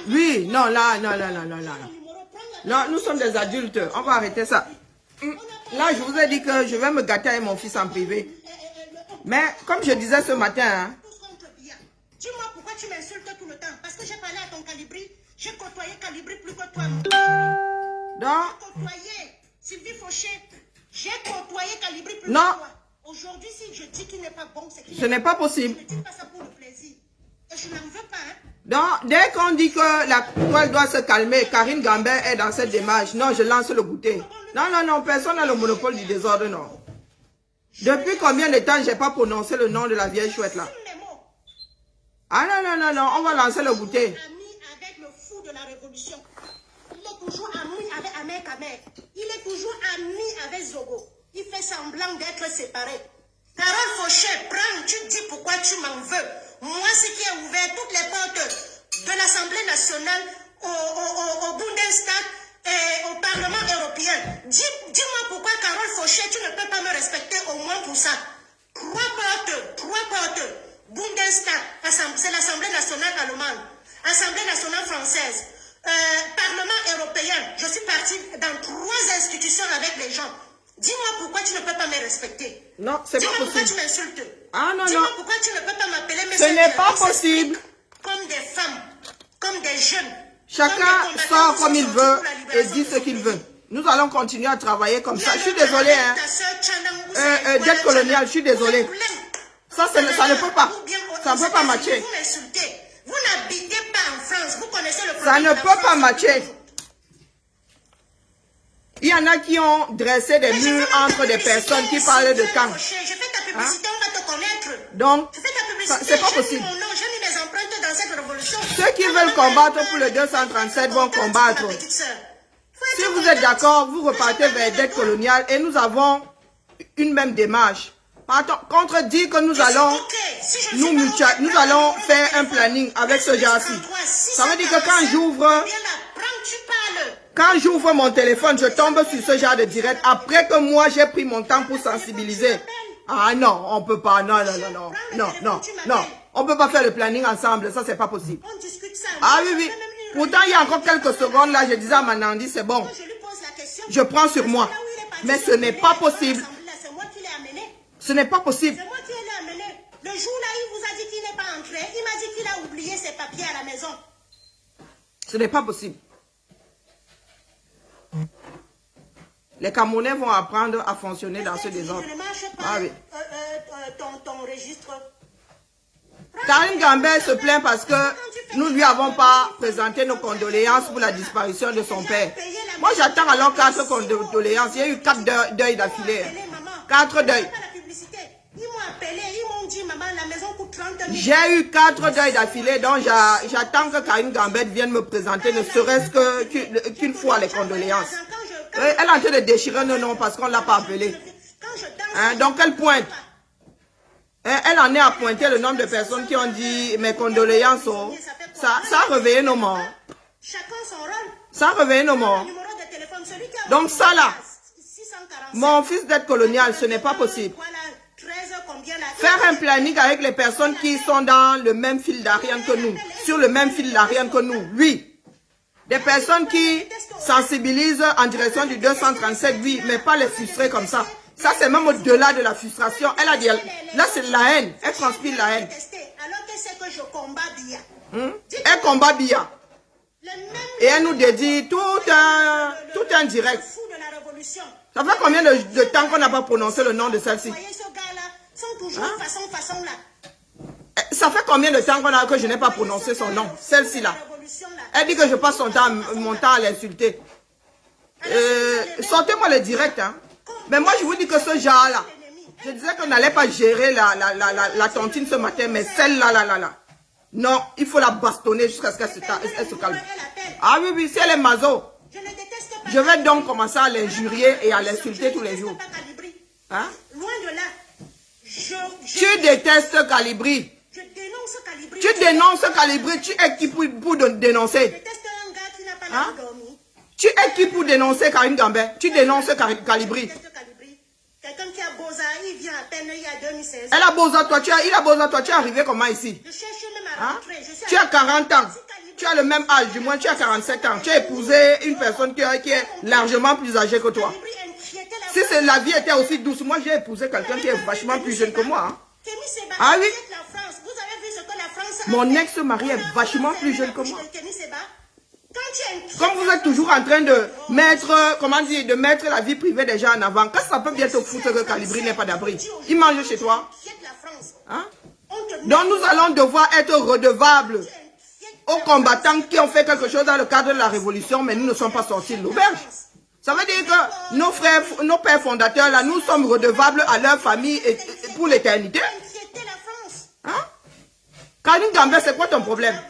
Oui, non, là, non, non, non, non, non. Non, nous sommes des adultes. On va arrêter ça. Là, je vous ai dit que je vais me gâter avec mon fils en privé. Mais, comme je disais ce matin, hein, dis-moi pourquoi tu m'insultes tout le temps. Parce que j'ai parlé à ton Calibri. J'ai côtoyé Calibri plus que toi. donc, J'ai côtoyé Sylvie Fauché. J'ai côtoyé Calibri plus non. que toi. Aujourd'hui, si je dis qu'il n'est pas bon, c'est qu'il Ce n'est pas possible. Je ne dis pas ça pour le plaisir. Et je n'en veux pas. Hein. Donc, dès qu'on dit que la toile doit se calmer, Karine Gambert est dans cette démarche. Non, je lance le goûter. Non, non, non, personne n'a le monopole du désordre, non. Depuis combien de temps j'ai pas prononcé le nom de la vieille chouette là? Ah non, non, non, non, on va lancer le goûter. Ami avec le fou de la révolution. Il est toujours ami avec Ahmed Kamer. Il est toujours ami avec Zogo. Il fait semblant d'être séparé. Carole Fauché, prends, tu dis pourquoi tu m'en veux. Moi, ce qui a ouvert toutes les portes de l'Assemblée nationale au Bundestag et au Parlement européen. Dis-moi pourquoi, Carole Fauché, tu ne peux pas me respecter au moins pour ça. Trois portes. Bundestag, c'est l'Assemblée nationale allemande, Assemblée nationale française, Parlement européen. Je suis partie dans 3 institutions avec les gens. Dis-moi pourquoi tu ne peux pas me respecter. Non, c'est pas possible. Dis-moi pourquoi tu m'insultes. Ah non, Dis-moi non. pourquoi tu ne peux pas m'appeler mes Ce n'est pas possible. Comme des femmes, comme des jeunes. Chacun sort comme il veut et dit ce qu'il veut. Nous allons continuer à travailler comme ça. Je suis désolée, hein. Dette coloniale, je suis désolée. Ça ne peut pas. Ça ne peut pas matcher. Vous m'insultez. Vous n'habitez pas en France. Vous connaissez le Ça problème. ne peut pas matcher. Il y en a qui ont dressé des murs entre des personnes qui parlent de camp. Je fais ta publicité, on va te connaître. Donc, Je fais ta publicité, c'est pas j'ai mis possible. mon nom, j'ai mis mes empreintes dans cette révolution. Ceux qui veulent combattre pour le 237 vont combattre. Si vous êtes d'accord, vous repartez vers dette coloniale et nous avons une même démarche. Contre dire que nous allons faire un planning avec ce genre-ci. Ça veut dire que quand j'ouvre mon téléphone, je tombe sur ce genre de direct. Après que moi, j'ai pris mon temps pour sensibiliser. Ah non, on peut pas. Non, non, non, non. Non, non, non. On peut pas faire le planning ensemble. Ça, c'est pas possible. Ah oui, oui. Pourtant, il y a encore quelques secondes là, je disais à Manandi, c'est bon. Je prends sur moi. Mais ce n'est pas possible. Ce n'est pas possible. C'est moi qui l'ai amené. Le jour-là, il vous a dit qu'il n'est pas entré. Il m'a dit qu'il a oublié ses papiers à la maison. Ce n'est pas possible. Les Camerounais vont apprendre à fonctionner dans ce désordre. Ah oui. Ton registre. Karine Gambert se plaint parce que nous ne lui avons pas présenté nos condoléances pour la disparition de son père. Moi, j'attends alors 4 condoléances. Il y a eu 4 deuils d'affilée. 4 deuils. J'ai eu 4 deuils d'affilée, donc j'attends que Karine Gambert vienne me présenter, ne serait-ce qu'une fois les condoléances. Elle est en train de déchirer nos noms parce qu'on ne l'a pas appelée. Hein, donc elle pointe. Elle en est à pointer le nombre de personnes qui ont dit mes condoléances. Oh. Ça a réveillé nos morts. Ça a réveillé nos morts. Donc ça là, mon fils d'être colonial, ce n'est pas possible. Faire un planning avec les personnes qui sont dans le même fil d'Ariane que nous, sur le même fil d'Ariane que nous, oui. Des personnes qui sensibilisent en direction du 237, oui, mais pas les frustrer comme ça. Ça, c'est même au-delà de la frustration. Elle a dit, là, c'est la haine. Elle transpire la haine. Elle combat Bia. Et elle nous dédie tout un direct. Ça fait combien de temps qu'on n'a pas prononcé le nom de celle-ci? Ça fait combien de temps que je n'ai pas prononcé son nom? Celle-ci là. Elle dit que je passe mon temps à l'insulter. Sortez-moi le direct. Hein. Mais moi, je vous dis que ce genre-là, je disais qu'on n'allait pas gérer la tontine ce matin, mais celle-là, là. Non, il faut la bastonner jusqu'à ce qu'elle se calme. Ah oui, oui, si elle est mazo, je vais donc commencer à l'injurier et à l'insulter tous les jours. Hein? Loin de là. Tu détestes Calibri. Tu dénonces Calibri. Tu es qui pour dénoncer? Hein? Tu es qui pour dénoncer Karine Gambert? Tu dénonces Calibri. Quelqu'un qui a Boza, il vient à peine il y a 2016. Elle a Boza, toi, il a Boza, toi, tu es arrivé comment ici? Je cherche même à rentrer. Tu as 40 ans. Tu as le même âge, du moins tu as 47 ans. Tu as épousé une personne qui est largement plus âgée que toi. Si la vie était aussi douce, moi j'ai épousé quelqu'un qui est vachement plus jeune que moi. Hein. Ah oui? Mon ex-mari est vachement plus jeune que moi. Comme vous êtes toujours en train de mettre, comment dire, de mettre la vie privée des gens en avant, quand ça peut bien te foutre que Calibri n'est pas d'abri. Il mange chez toi. Hein? Donc nous allons devoir être redevables aux combattants qui ont fait quelque chose dans le cadre de la révolution, mais nous ne sommes pas sortis de l'auberge. Ça veut dire que nos frères, nos pères fondateurs, là, nous sommes redevables à leur famille et pour l'éternité. Hein? Karine Gambé, c'est quoi ton problème?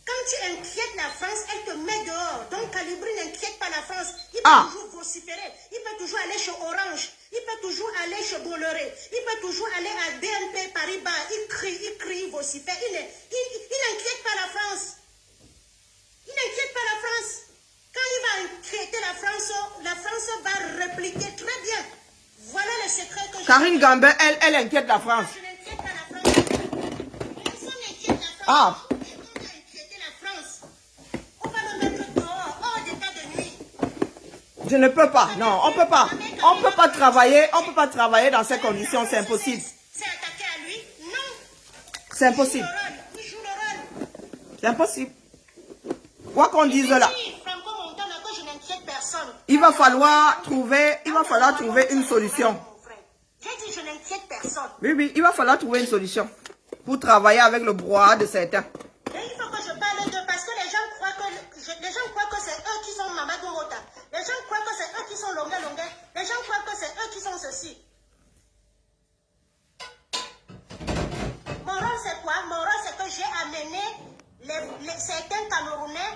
Quand tu inquiètes la France, elle te met dehors. Donc Calibri n'inquiète pas la France. Il peut toujours vociférer. Il peut toujours aller chez Orange. Il peut toujours aller chez Bolloré. Il peut toujours aller à BNP Paribas. Il crie, il vocifère. Il n'inquiète pas la France. Il n'inquiète pas la France. Quand il va inquiéter la France va répliquer très bien. Voilà le secret que je... Karine Gambé, elle inquiète la France. Je n'inquiète pas la France. Personne n'inquiète la France. Ah. Je ne peux pas, non, on peut pas. On peut pas travailler dans ces conditions, c'est impossible. C'est attaqué à lui? Non. C'est impossible. Il joue le rôle. C'est impossible. Quoi qu'on dise là. Il va falloir trouver une solution. J'ai dit je n'inquiète personne. Oui, il va falloir trouver une solution pour travailler avec le brouhaha de certains. Et il faut que je parle d'eux parce que les gens croient que c'est eux qui sont Mamadou Mota. Les gens croient que c'est eux qui sont Longa. Les gens croient que c'est eux qui sont ceci. Mon rôle c'est quoi? Mon rôle c'est que j'ai amené certains Camerounais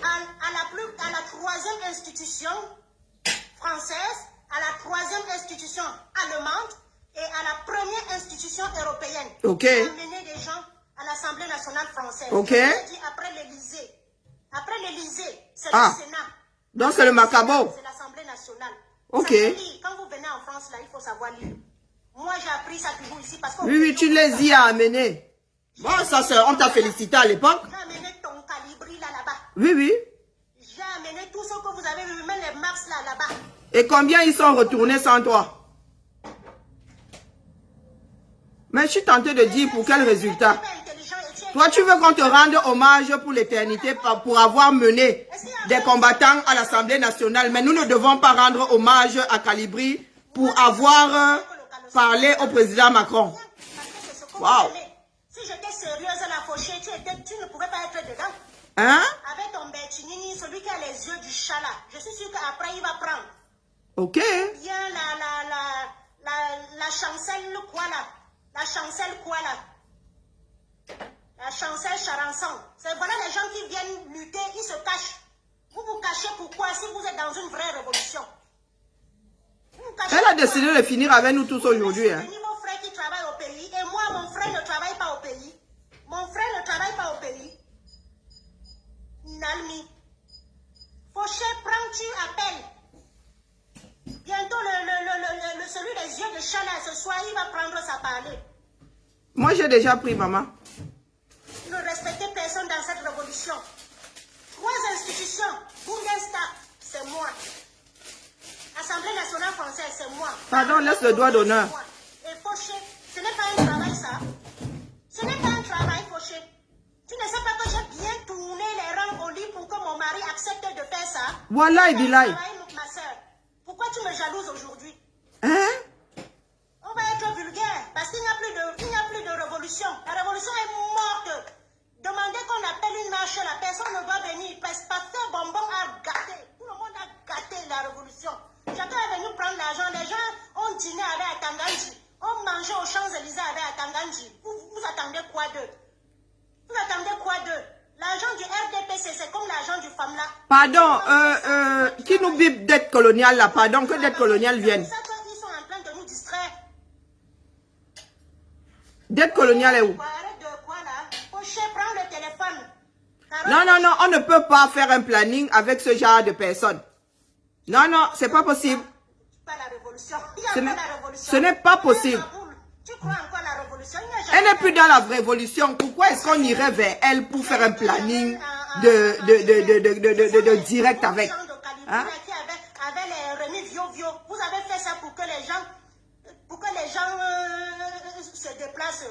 à la troisième institution française, à la troisième institution allemande et à la première institution européenne. Ok. J'ai amené des gens à l'Assemblée nationale française. Ok. J'ai dit après l'Élysée. Après l'Élysée, c'est le Sénat. Donc c'est le Macabo. C'est l'Assemblée nationale. Ok. Ça veut dire, quand vous venez en France, là, il faut savoir lire. Moi, j'ai appris ça toujours ici parce que... Oui, tu les y as amenés. Bon, ça, on t'a félicité à l'époque. J'ai amené ton Calibri là-bas. Oui. J'ai amené tout ce que vous avez vu, même les Mars là-bas. Et combien ils sont retournés sans toi? Mais je suis tenté de dire pour quel résultat? Toi, tu veux qu'on te rende hommage pour l'éternité pour avoir mené des combattants à l'Assemblée nationale. Mais nous ne devons pas rendre hommage à Calibri pour avoir parlé au président Macron. Waouh! Si j'étais sérieuse à la fauchée, tu ne pourrais pas être dedans. Hein? Avec ton Bertinini, celui qui a les yeux du chat là. Je suis sûre qu'après il va prendre. Ok. Il y a la chancelle quoi là? La chancelle quoi là? La chancelle Charançon. C'est voilà les gens qui viennent lutter, ils se cachent. Vous vous cachez pourquoi si vous êtes dans une vraie révolution? Elle a décidé de finir avec nous tous aujourd'hui. Hein. Mon frère qui travaille au pays et moi, mon frère ne travaille pas au pays. Mon frère ne travaille pas au pays. Nalmi. Fauché, prends-tu appel? Bientôt, celui des yeux de chat là, ce soir, il va prendre sa parler. Moi, j'ai déjà pris, maman. Ne respectez personne dans cette révolution. 3 institutions. Bundestag, c'est moi. Assemblée nationale française, c'est moi. Pardon, laisse le doigt d'honneur. Et Fauché, ce n'est pas un travail, ça. Ce n'est pas un travail, Fauché. Tu ne sais pas que j'ai bien tourné les rangs au lit pour que mon mari accepte de faire ça. Voilà, il dit là. Ma soeur, pourquoi tu me jalouses aujourd'hui? Hein? On va être vulgaire parce qu'il n'y a plus de révolution. La révolution est morte. Demandez qu'on appelle une marche, la personne ne doit venir. Parce que Pasteur Bonbon a gâté. Tout le monde a gâté la révolution. Chacun est venu prendre l'argent. Les gens ont dîné avec Atanganji. On mangeait aux Champs-Élysées avec Atanganji. Vous attendez quoi d'eux? Vous attendez quoi d'eux? L'argent du RDPC, c'est comme l'argent du FAMLA. Pardon, qui nous bip dette coloniale là? Pardon, que dette coloniale vienne. C'est ça qu'ils sont en train de nous distraire. Dette coloniale est où? Arrête de quoi là? Fauché, prends le téléphone. Non, on ne peut pas faire un planning avec ce genre de personnes. Non, c'est pas possible. Pas la révolution. Ce n'est pas possible. Tu crois encore à la révolution? révolution. Elle n'est plus dans la révolution. Pourquoi est-ce qu'on irait vers elle pour faire un planning de direct avec? Hein? Avec les remis vieux. Vous avez fait ça pour que les gens se déplacent.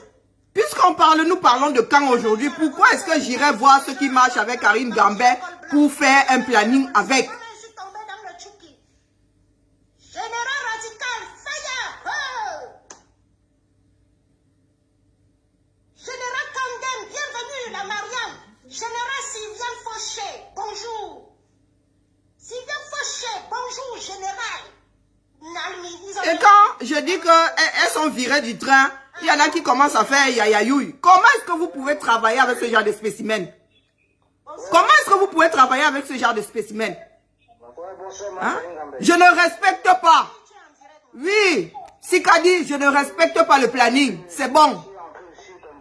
Puisqu'on parle, nous parlons de quand aujourd'hui, pourquoi est-ce que j'irais voir ceux qui marchent avec Karine Gambet pour faire un planning avec? Je suis tombée dans le Tchouki. Général radical, fire! Général Kandem, bienvenue, la Marianne. Général Sylvain Fauché, bonjour. Sylvain Fauché, bonjour, général. Et quand je dis qu'elles sont virées du train, il y en a qui commencent à faire yayayoui. Comment est-ce que vous pouvez travailler avec ce genre de spécimen? Comment est-ce que vous pouvez travailler avec ce genre de spécimen? Hein? Je ne respecte pas. Oui, Sikadi, je ne respecte pas le planning. C'est bon.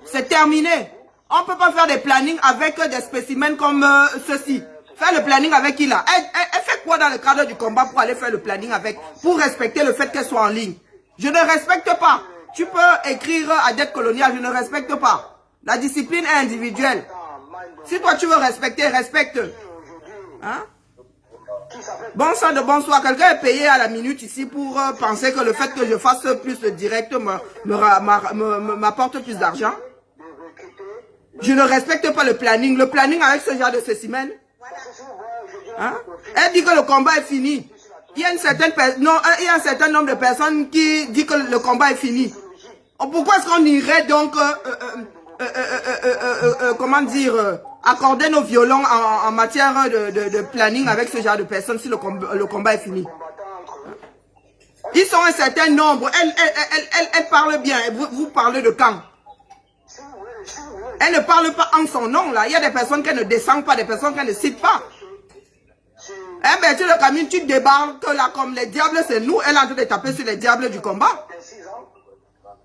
C'est terminé. On ne peut pas faire des plannings avec des spécimens comme ceci. Faire le planning avec qui là? Elle fait quoi dans le cadre du combat pour aller faire le planning avec? Pour respecter le fait qu'elle soit en ligne. Je ne respecte pas. Tu peux écrire à dette coloniale, je ne respecte pas. La discipline est individuelle. Si toi tu veux respecter, respecte. Hein? Bon sang de bonsoir. Quelqu'un est payé à la minute ici pour penser que le fait que je fasse plus de direct m'apporte plus d'argent. Je ne respecte pas le planning. Le planning avec ce genre de spécimen. Hein? Elle dit que le combat est fini. Il y a un certain nombre de personnes qui disent que le combat est fini. Pourquoi est-ce qu'on irait donc, comment dire, accorder nos violons en matière de planning avec ce genre de personnes si le combat est fini? Ils sont un certain nombre. Elle parle bien. Vous parlez de quand? Elle ne parle pas en son nom là. Il y a des personnes qui ne descendent pas, des personnes qui ne citent pas. Eh bien, tu le camion, tu débarques là comme les diables, c'est nous. Elle est en train de taper sur les diables du combat.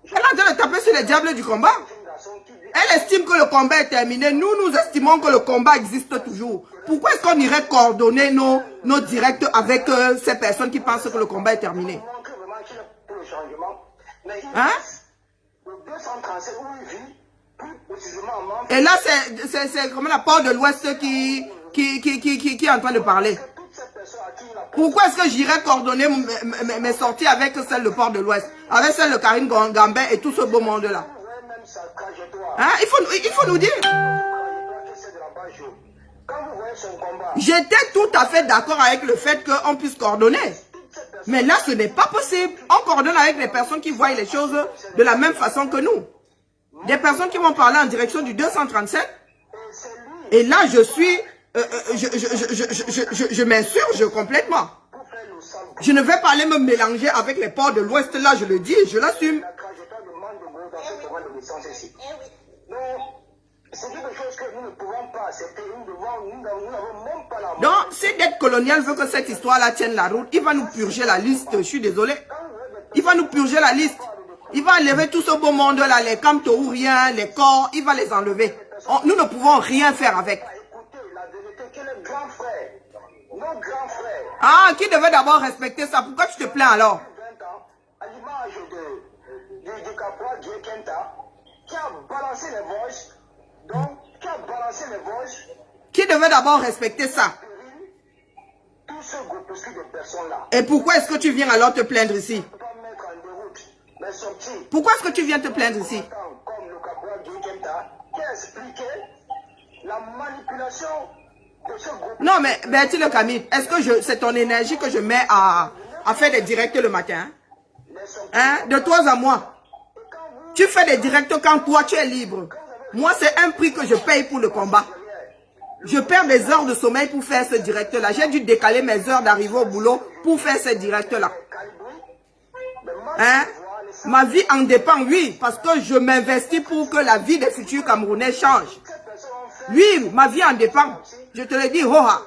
Elle est en train de taper sur les diables du combat. Elle estime que le combat est terminé. Nous, nous estimons que le combat existe toujours. Pourquoi est-ce qu'on irait coordonner nos directs avec ces personnes qui pensent que le combat est terminé? Hein? Et là, c'est comme la porte de l'Ouest qui est en train de parler. Pourquoi est-ce que j'irais coordonner mes sorties avec celle de Port de l'Ouest, avec celle de Karine Gambet et tout ce beau monde-là? Hein? Il faut nous dire. J'étais tout à fait d'accord avec le fait qu'on puisse coordonner. Mais là, ce n'est pas possible. On coordonne avec les personnes qui voient les choses de la même façon que nous. Des personnes qui vont parler en direction du 237. Et là, je suis... je m'insurge complètement. Je ne vais pas aller me mélanger avec les ports de l'Ouest. Là, je le dis, je l'assume. Donc, si dette coloniale veut que cette histoire-là tienne la route, il va nous purger la liste. Je suis désolé. Il va nous purger la liste. Il va enlever tout ce beau monde-là, les camtouriens, les corps, il va les enlever. Nous ne pouvons rien faire avec. Ah, qui devait d'abord respecter ça? Pourquoi tu te plains alors? Qui devait d'abord respecter ça? Et pourquoi est-ce que tu viens alors te plaindre ici? Pourquoi est-ce que tu viens te plaindre ici? Non, mais Bertie Le Camille, est-ce que c'est ton énergie que je mets à faire des directs le matin? Hein? De toi à moi. Tu fais des directs quand toi tu es libre. Moi, c'est un prix que je paye pour le combat. Je perds des heures de sommeil pour faire ce direct-là. J'ai dû décaler mes heures d'arrivée au boulot pour faire ce direct-là. Hein? Ma vie en dépend, oui, parce que je m'investis pour que la vie des futurs Camerounais change. Oui, ma vie en dépend. Je te le dis, hoha.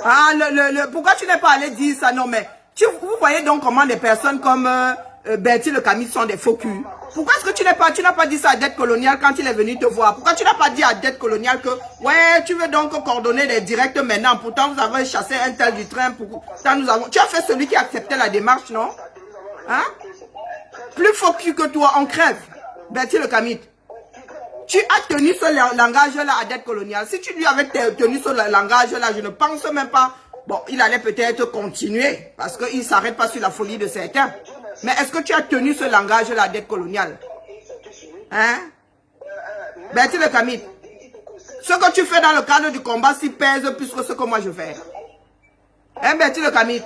Ah, pourquoi tu n'es pas allé dire ça? Non, mais vous voyez donc comment des personnes comme Bertie Le Camille sont des faux culs. Pourquoi est-ce que tu n'as pas dit ça à Dette Coloniale quand il est venu te voir? Pourquoi tu n'as pas dit à Dette Coloniale que, ouais, tu veux donc coordonner les directs maintenant, pourtant vous avez chassé un tel du train, tu as fait celui qui acceptait la démarche, non? Hein? Plus faux cul que toi, on crève. Bertie Le Camille. Tu as tenu ce langage-là à Dette Coloniale. Si tu lui avais tenu ce langage-là, je ne pense même pas. Bon, il allait peut-être continuer parce qu'il ne s'arrête pas sur la folie de certains. Mais est-ce que tu as tenu ce langage-là à Dette Coloniale? Hein? Bertie Le Camille. Ce que tu fais dans le cadre du combat, s'y pèse plus que ce que moi je fais. Hein, Bertie Le Camille?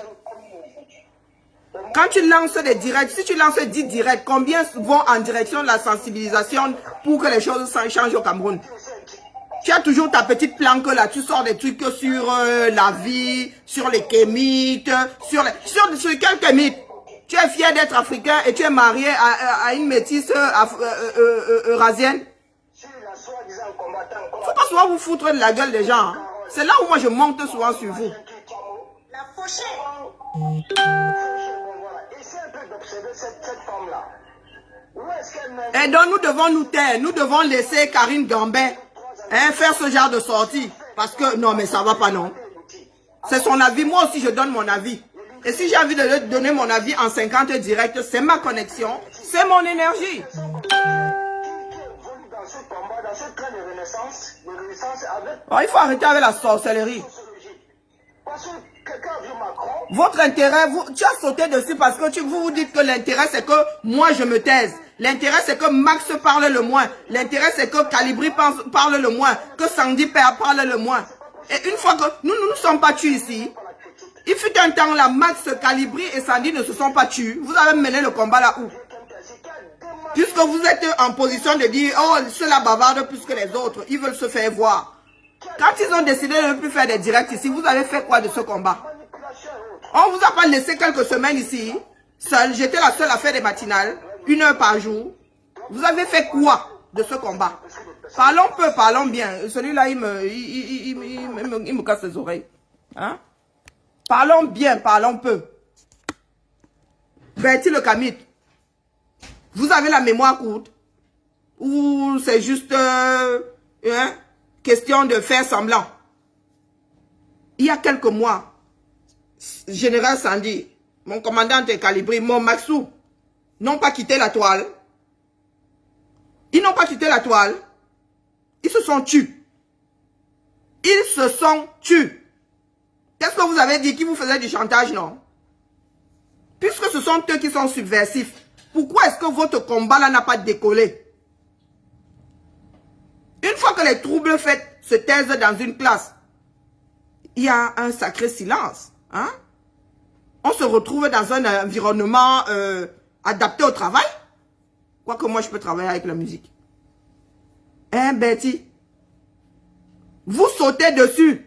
Quand tu lances des directs, si tu lances 10 directs, combien vont en direction de la sensibilisation pour que les choses changent au Cameroun? Tu as toujours ta petite planque là, tu sors des trucs sur la vie, sur les kémites, sur quelques mythes. Tu es fier d'être africain et tu es marié à une métisse eurasienne. Faut pas souvent vous foutre de la gueule des gens. Hein. C'est là où moi je monte souvent sur vous. La fauchée. Et donc nous devons nous taire, nous devons laisser Karine Gambet faire ce genre de sortie. Parce que non mais ça va pas non. C'est son avis, moi aussi je donne mon avis. Et si j'ai envie de donner mon avis en 50 directs, c'est ma connexion, c'est mon énergie. Oh, il faut arrêter avec la sorcellerie. Votre intérêt, tu as sauté dessus parce que vous vous dites que l'intérêt c'est que moi je me taise. L'intérêt c'est que Max parle le moins. L'intérêt c'est que Calibri parle le moins. Que Sandy parle le moins. Et une fois que nous ne sommes pas tués ici, il fut un temps là, Max, Calibri et Sandy ne se sont pas tués. Vous avez mené le combat là où? Puisque vous êtes en position de dire, oh, ceux-là bavardent plus que les autres. Ils veulent se faire voir. Quand ils ont décidé de ne plus faire des directs ici, vous avez fait quoi de ce combat? On vous a pas laissé quelques semaines ici. Seul, j'étais la seule à faire des matinales. 1 heure par jour. Vous avez fait quoi de ce combat? Parlons peu, parlons bien. Celui-là, il me casse les oreilles. Hein? Parlons bien, parlons peu. Bertie Le Camille. Vous avez la mémoire courte? Ou c'est juste question de faire semblant? Il y a quelques mois, Général Sandy, mon commandant de Calibri, mon Maxou, n'ont pas quitté la toile. Ils n'ont pas quitté la toile. Ils se sont tués. Ils se sont tués. Qu'est-ce que vous avez dit? Qui vous faisait du chantage, non? Puisque ce sont eux qui sont subversifs, pourquoi est-ce que votre combat là n'a pas décollé? Une fois que les troubles faits se taisent dans une classe, il y a un sacré silence. Hein? On se retrouve dans un environnement adapté au travail. Quoique moi je peux travailler avec la musique. Hein, Bertie? Vous sautez dessus.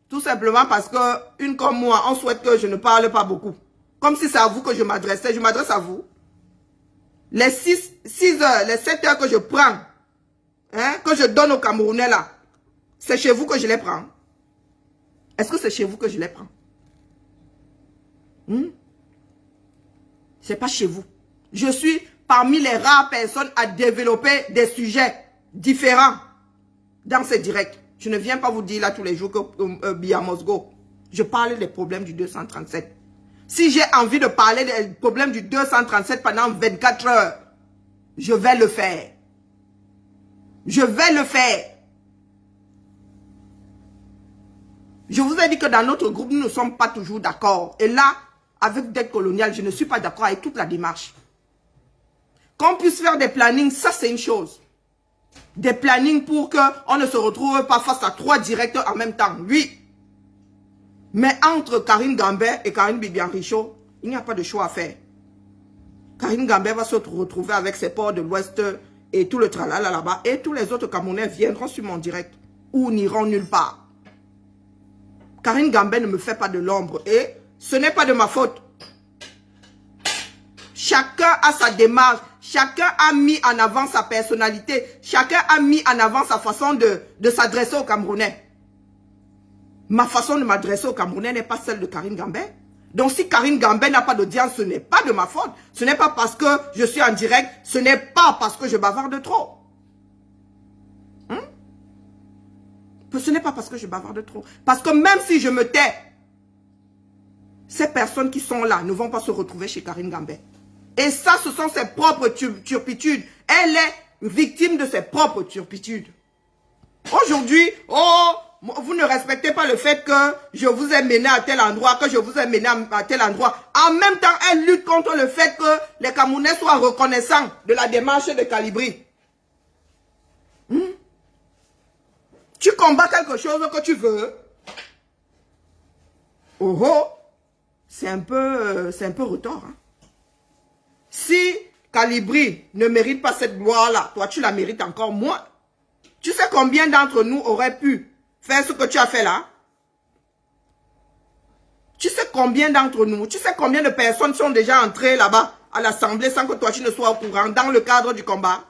Tout simplement parce que, une comme moi, on souhaite que je ne parle pas beaucoup. Comme si c'est à vous que je m'adressais. Je m'adresse à vous. Les 6 heures, les 7 heures que je prends, hein, que je donne aux Camerounais là, c'est chez vous que je les prends. Est-ce que c'est chez vous que je les prends? C'est pas chez vous. Je suis parmi les rares personnes à développer des sujets différents dans ces directs. Je ne viens pas vous dire là tous les jours que Bia Mosgo. Je parle des problèmes du 237. Si j'ai envie de parler des problèmes du 237 pendant 24 heures, je vais le faire. Je vais le faire. Je vous ai dit que dans notre groupe, nous ne sommes pas toujours d'accord. Et là, avec Dette Coloniale, je ne suis pas d'accord avec toute la démarche. Qu'on puisse faire des plannings, ça c'est une chose. Des plannings pour qu'on ne se retrouve pas face à 3 directs en même temps. Oui. Mais entre Karine Gambet et Karine Bibian Richaud, il n'y a pas de choix à faire. Karine Gambet va se retrouver avec ses ports de l'Ouest et tout le tralala là-bas. Et tous les autres Camerounais viendront sur mon direct. Ou n'iront nulle part. Karine Gambet ne me fait pas de l'ombre. Et ce n'est pas de ma faute. Chacun a sa démarche. Chacun a mis en avant sa personnalité. Chacun a mis en avant sa façon de s'adresser aux Camerounais. Ma façon de m'adresser aux Camerounais n'est pas celle de Karine Gambet. Donc si Karine Gambé n'a pas d'audience, ce n'est pas de ma faute. Ce n'est pas parce que je suis en direct. Ce n'est pas parce que je bavarde trop. Ce n'est pas parce que je bavarde trop. Parce que même si je me tais, ces personnes qui sont là ne vont pas se retrouver chez Karine Gambé. Et ça, ce sont ses propres turpitudes. Elle est victime de ses propres turpitudes. Aujourd'hui, oh, vous ne respectez pas le fait que je vous ai mené à tel endroit, que je vous ai mené à tel endroit. En même temps, elle lutte contre le fait que les Camerounais soient reconnaissants de la démarche de Calibri. Tu combats quelque chose que tu veux. Oh oh, c'est un peu retort. Hein? Si Calibri ne mérite pas cette gloire-là, toi tu la mérites encore moins. Tu sais combien d'entre nous auraient pu faire ce que tu as fait là? Tu sais combien d'entre nous, tu sais combien de personnes sont déjà entrées là-bas à l'Assemblée sans que toi tu ne sois au courant dans le cadre du combat?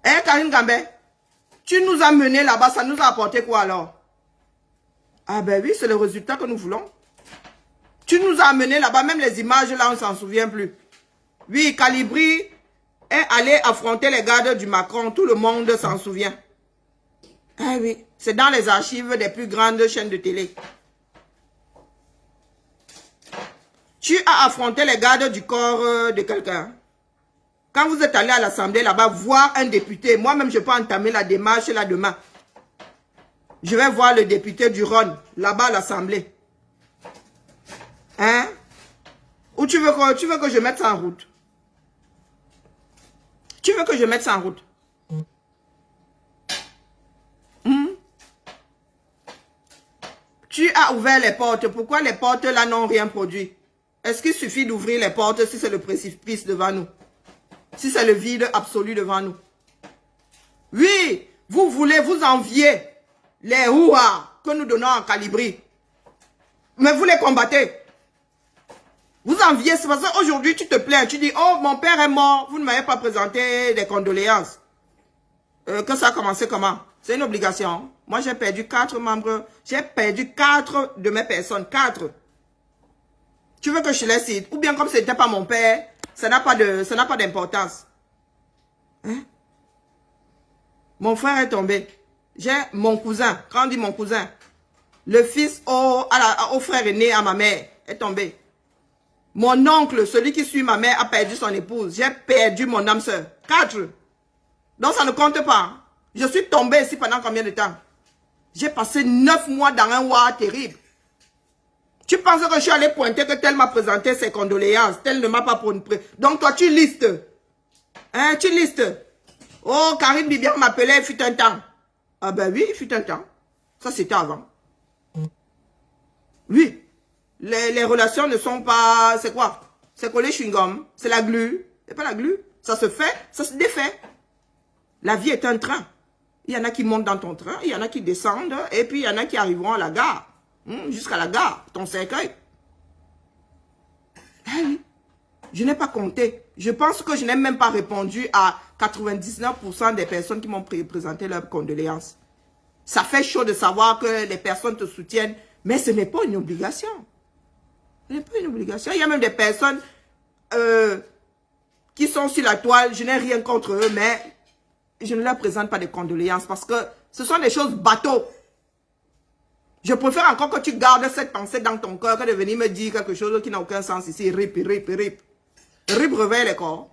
Hein, Karine Gambé? Tu nous as menés là-bas, ça nous a apporté quoi alors? Ah ben oui, c'est le résultat que nous voulons. Tu nous as amenés là-bas, même les images là, on ne s'en souvient plus. Oui, Calibri est allé affronter les gardes du Macron, tout le monde s'en souvient. Ah oui, c'est dans les archives des plus grandes chaînes de télé. Tu as affronté les gardes du corps de quelqu'un. Quand vous êtes allé à l'Assemblée là-bas, voir un député, moi-même je peux entamer la démarche là demain. Je vais voir le député du Rhône, là-bas à l'Assemblée. Hein? Ou tu veux que je mette ça en route? Tu veux que je mette ça en route? Tu as ouvert les portes. Pourquoi les portes là n'ont rien produit? Est-ce qu'il suffit d'ouvrir les portes si c'est le précipice devant nous? Si c'est le vide absolu devant nous? Oui, vous voulez vous envier les houas que nous donnons en Calibri. Mais vous les combattez. Vous enviez, c'est parce qu'aujourd'hui tu te plains, tu dis, oh mon père est mort, vous ne m'avez pas présenté des condoléances. Que ça a commencé comment? C'est une obligation. Moi j'ai perdu 4 membres, j'ai perdu 4 de mes personnes, 4. Tu veux que je les cite? Ou bien comme ce n'était pas mon père, ça n'a pas d'importance. Hein? Mon frère est tombé. J'ai mon cousin, quand on dit mon cousin, le fils au frère aîné à ma mère est tombé. Mon oncle, celui qui suit ma mère, a perdu son épouse. J'ai perdu mon âme sœur. 4. Donc ça ne compte pas. Je suis tombé ici pendant combien de temps? J'ai passé 9 mois dans un war terrible. Tu penses que je suis allé pointer que tel m'a présenté ses condoléances, tel ne m'a pas présenté. Donc toi tu listes. Hein, tu listes. Oh, Karine Bibian m'appelait, il fut un temps. Ah ben oui, il fut un temps. Ça c'était avant. Oui. Les relations ne sont pas... C'est quoi? C'est coller chewing-gum. C'est la glu. C'est pas la glu. Ça se fait, ça se défait. La vie est un train. Il y en a qui montent dans ton train, il y en a qui descendent, et puis il y en a qui arriveront à la gare. Jusqu'à la gare, ton cercueil. Ah oui. Je n'ai pas compté. Je pense que je n'ai même pas répondu à 99% des personnes qui m'ont présenté leurs condoléances. Ça fait chaud de savoir que les personnes te soutiennent, mais ce n'est pas une obligation. Ce n'est pas une obligation. Il y a même des personnes qui sont sur la toile, je n'ai rien contre eux, mais je ne leur présente pas de condoléances parce que ce sont des choses bateaux. Je préfère encore que tu gardes cette pensée dans ton cœur que de venir me dire quelque chose qui n'a aucun sens ici. Rip, rip, rip. Rip, réveille les corps.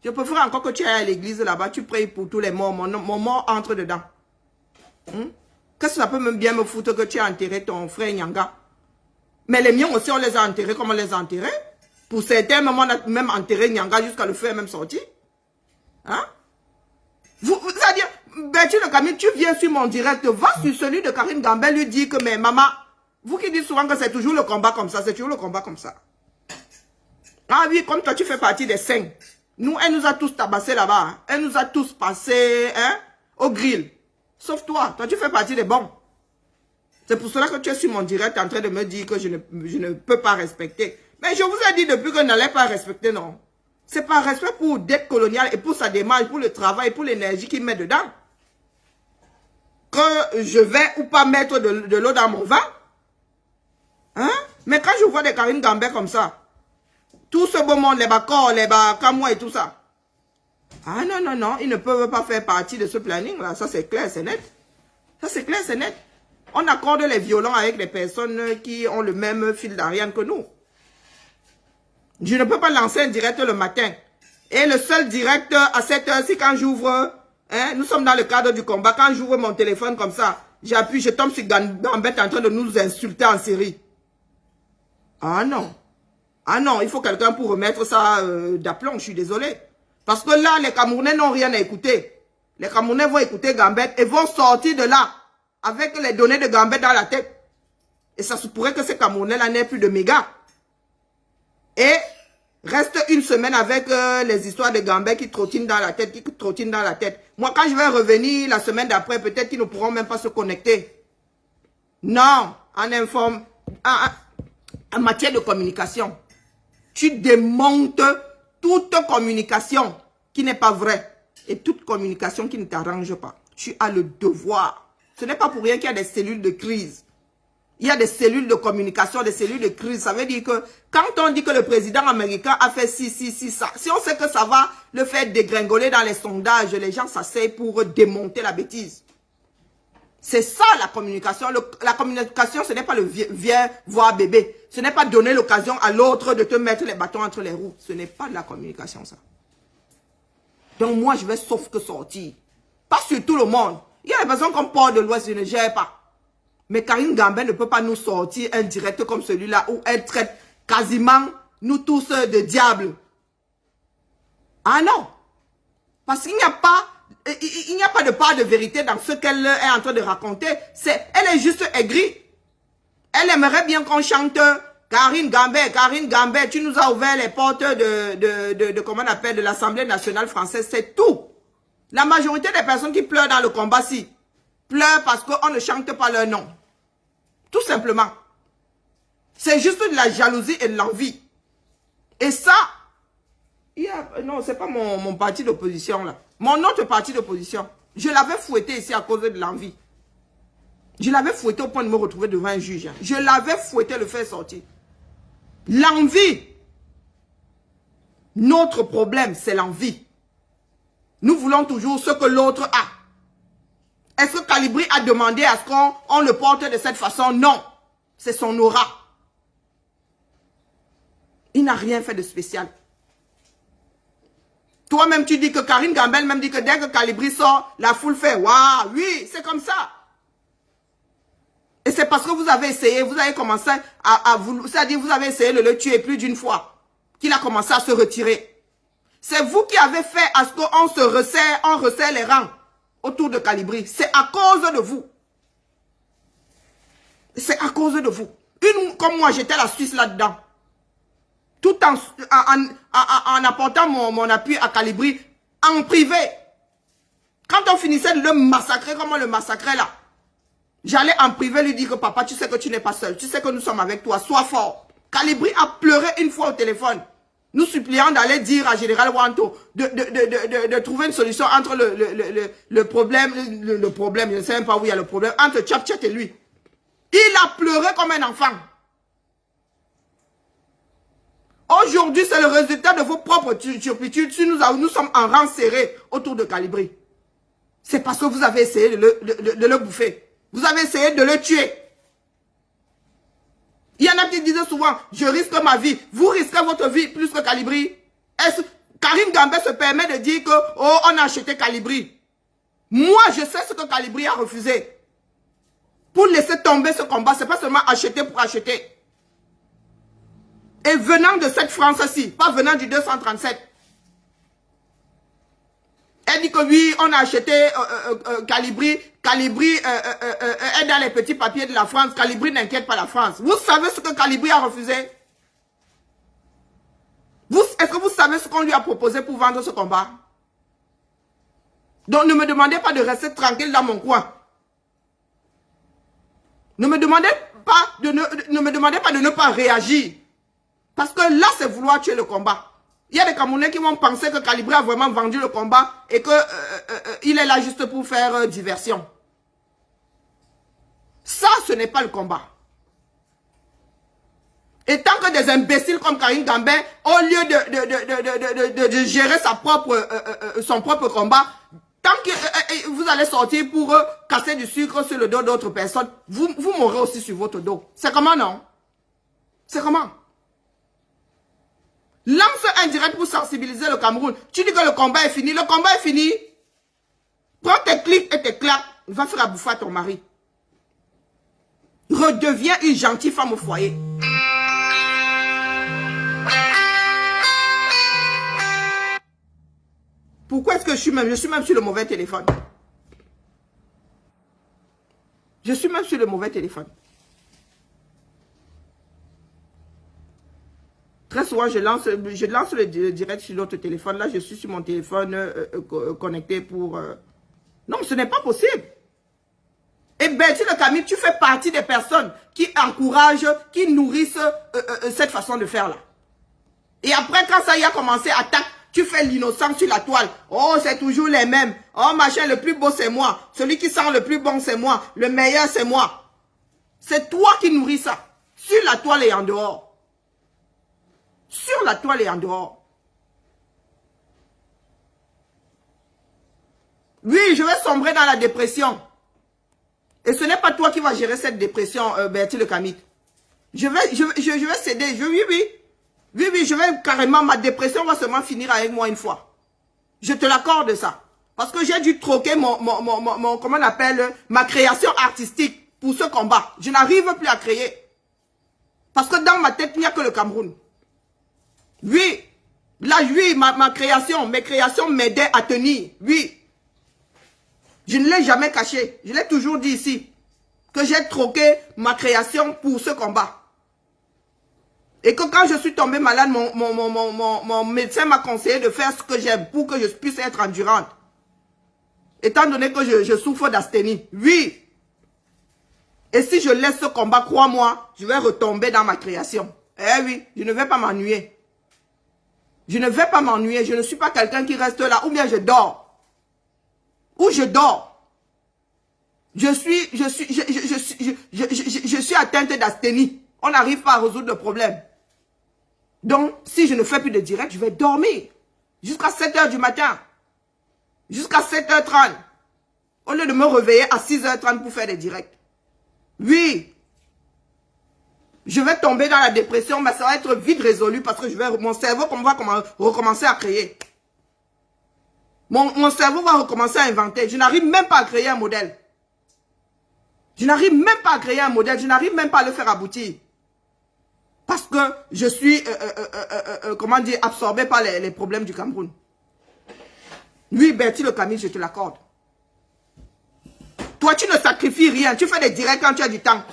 Je préfère encore que tu ailles à l'église là-bas, tu pries pour tous les morts. Mon mort entre dedans. Qu'est-ce que ça peut même bien me foutre que tu as enterré ton frère Nyanga? Mais les miens aussi, on les a enterrés comme on les a enterrés. Pour certains, on a même enterré Nyanga jusqu'à le feu est même sorti. Hein? C'est-à-dire, Bertie Le Camille, tu viens sur mon direct, va sur celui de Karine Gambé, lui dire que, mais maman, vous qui dites souvent que c'est toujours le combat comme ça, c'est toujours le combat comme ça. Ah oui, comme toi, tu fais partie des 5. Nous, elle nous a tous tabassés là-bas. Hein. Elle nous a tous passés hein, au grill. Sauf toi, tu fais partie des bons. C'est pour cela que tu es sur mon direct en train de me dire que je ne peux pas respecter. Mais je vous ai dit depuis que je n'allais pas respecter, non. C'est par respect pour dette coloniale et pour sa démarche, pour le travail, pour l'énergie qu'il met dedans. Que je vais ou pas mettre de l'eau dans mon vin. Hein? Mais quand je vois des Karine Gambé comme ça, tout ce beau monde, les Bakor, les Bakamois et tout ça. Ah non, non, non, ils ne peuvent pas faire partie de ce planning-là. Ça, c'est clair, c'est net. Ça, c'est clair, c'est net. On accorde les violons avec les personnes qui ont le même fil d'Ariane que nous. Je ne peux pas lancer un direct le matin. Et le seul direct à cette heure-ci, quand j'ouvre, hein, nous sommes dans le cadre du combat, quand j'ouvre mon téléphone comme ça, j'appuie, je tombe sur Gambette en train de nous insulter en série. Ah non. Ah non, il faut quelqu'un pour remettre ça d'aplomb, je suis désolé. Parce que là, les Camerounais n'ont rien à écouter. Les Camerounais vont écouter Gambette et vont sortir de là avec les données de Gambette dans la tête. Et ça se pourrait que ces Camerounais-là n'aient plus de méga. Et reste une semaine avec les histoires de Gambette qui trottinent dans la tête, Moi, quand je vais revenir la semaine d'après, peut-être qu'ils ne pourront même pas se connecter. Non, en matière de communication, tu démontes toute communication qui n'est pas vraie et toute communication qui ne t'arrange pas. Tu as le devoir. Ce n'est pas pour rien qu'il y a des cellules de crise. Il y a des cellules de communication, des cellules de crise. Ça veut dire que quand on dit que le président américain a fait ci, ça, si on sait que ça va le faire dégringoler dans les sondages, les gens s'asseyent pour démonter la bêtise. C'est ça la communication. La communication, ce n'est pas le viens voir bébé. Ce n'est pas donner l'occasion à l'autre de te mettre les bâtons entre les roues. Ce n'est pas de la communication, ça. Donc moi, je vais sauf que sortir. Pas sur tout le monde. Il y a des personnes comme Port de l'Ouest, je ne gère pas. Mais Karine Gambé ne peut pas nous sortir un direct comme celui-là où elle traite quasiment nous tous de diables. Ah non. Parce qu'il n'y a pas... Il n'y a pas de part de vérité dans ce qu'elle est en train de raconter. Elle est juste aigrie. Elle aimerait bien qu'on chante Karine Gambé, tu nous as ouvert les portes comment on appelle, de l'Assemblée nationale française. C'est tout. La majorité des personnes qui pleurent dans le combat-ci pleurent parce qu'on ne chante pas leur nom. Tout simplement. C'est juste de la jalousie et de l'envie. Et ça... non, c'est pas mon parti d'opposition là. Mon autre parti d'opposition. Je l'avais fouetté ici à cause de l'envie. Je l'avais fouetté au point de me retrouver devant un juge. Hein. Je l'avais fouetté, le faire sortir. L'envie. Notre problème, c'est l'envie. Nous voulons toujours ce que l'autre a. Est-ce que Calibri a demandé à ce qu'on le porte de cette façon? Non. C'est son aura. Il n'a rien fait de spécial. Toi-même, tu dis que Karine Gambel même dit que dès que Calibri sort, la foule fait « Waouh, oui, c'est comme ça ». Et c'est parce que vous avez essayé, vous avez commencé c'est-à-dire vous avez essayé de le tuer plus d'une fois, qu'il a commencé à se retirer. C'est vous qui avez fait à ce qu'on se resserre, on resserre les rangs autour de Calibri. C'est à cause de vous. C'est à cause de vous. Comme moi, j'étais la Suisse là-dedans. Tout en apportant mon appui à Calibri en privé. Quand on finissait de le massacrer, comme on le massacrait là, j'allais en privé lui dire que papa, tu sais que tu n'es pas seul. Tu sais que nous sommes avec toi. Sois fort. Calibri a pleuré une fois au téléphone. Nous suppliant d'aller dire à Général Wanto de trouver une solution entre le problème, je ne sais même pas où il y a le problème, entre Tchap-Tchat et lui. Il a pleuré comme un enfant. Aujourd'hui, c'est le résultat de vos propres turpitudes. Si nous sommes en rang serré autour de Calibri. C'est parce que vous avez essayé de le bouffer. Vous avez essayé de le tuer. Il y en a qui disaient souvent, je risque ma vie. Vous risquez votre vie plus que Calibri. Karine Gambé se permet de dire que, oh, on a acheté Calibri. Moi, je sais ce que Calibri a refusé. Pour laisser tomber ce combat, c'est pas seulement acheter pour acheter. Et venant de cette France-ci, pas venant du 237. Elle dit que oui, on a acheté Calibri. Calibri est dans les petits papiers de la France. Calibri n'inquiète pas la France. Vous savez ce que Calibri a refusé? Est-ce que vous savez ce qu'on lui a proposé pour vendre ce combat? Donc ne me demandez pas de rester tranquille dans mon coin. Ne me demandez pas de ne pas réagir. Parce que là, c'est vouloir tuer le combat. Il y a des Camerounais qui vont penser que Calibri a vraiment vendu le combat et que il est là juste pour faire diversion. Ça, ce n'est pas le combat. Et tant que des imbéciles comme Karine Gambin, au lieu de gérer son propre combat, tant que vous allez sortir pour casser du sucre sur le dos d'autres personnes, vous mourrez aussi sur votre dos. C'est comment, non? C'est comment? Lance un direct pour sensibiliser le Cameroun. Tu dis que le combat est fini. Le combat est fini. Prends tes clics et tes claques. Va faire à bouffer à ton mari. Redeviens une gentille femme au foyer. Pourquoi est-ce que je suis même sur le mauvais téléphone? Je suis même sur le mauvais téléphone. Très souvent, je lance le direct sur l'autre téléphone. Là, je suis sur mon téléphone connecté pour... Non, ce n'est pas possible. Et Betty Le Camille, tu fais partie des personnes qui encouragent, qui nourrissent cette façon de faire là. Et après, quand ça y a commencé, attaque, tu fais l'innocent sur la toile. Oh, c'est toujours les mêmes. Oh, machin, le plus beau, c'est moi. Celui qui sent le plus bon, c'est moi. Le meilleur, c'est moi. C'est toi qui nourris ça. Sur la toile et en dehors. Sur la toile et en dehors. Oui, je vais sombrer dans la dépression. Et ce n'est pas toi qui vas gérer cette dépression, Bertie Le Camille. Je vais céder. Oui, je vais carrément, ma dépression va seulement finir avec moi une fois. Je te l'accorde ça. Parce que j'ai dû troquer comment on appelle, ma création artistique pour ce combat. Je n'arrive plus à créer. Parce que dans ma tête, il n'y a que le Cameroun. Oui. Là, oui, mes créations m'aidaient à tenir. Oui. Je ne l'ai jamais caché. Je l'ai toujours dit ici. Que j'ai troqué ma création pour ce combat. Et que quand je suis tombée malade, mon médecin m'a conseillé de faire ce que j'aime pour que je puisse être endurante. Étant donné que je souffre d'asthénie. Oui. Et si je laisse ce combat, crois-moi, je vais retomber dans ma création. Eh oui, je ne vais pas m'ennuyer. Je ne vais pas m'ennuyer. Je ne suis pas quelqu'un qui reste là. Ou bien je dors. Ou je dors. Je suis atteinte d'asthénie. On n'arrive pas à résoudre le problème. Donc, si je ne fais plus de direct, je vais dormir. Jusqu'à 7 h du matin. Jusqu'à 7 h 30. Au lieu de me réveiller à 6 h 30 pour faire des directs. Oui. Je vais tomber dans la dépression, mais ça va être vite résolu parce que mon cerveau va recommencer à créer. Mon cerveau va recommencer à inventer. Je n'arrive même pas à créer un modèle. Je n'arrive même pas à créer un modèle. Je n'arrive même pas à le faire aboutir. Parce que je suis, comment dire, absorbé par les problèmes du Cameroun. Oui, Bertie Le Camille, je te l'accorde. Toi, tu ne sacrifies rien. Tu fais des directs quand tu as du temps.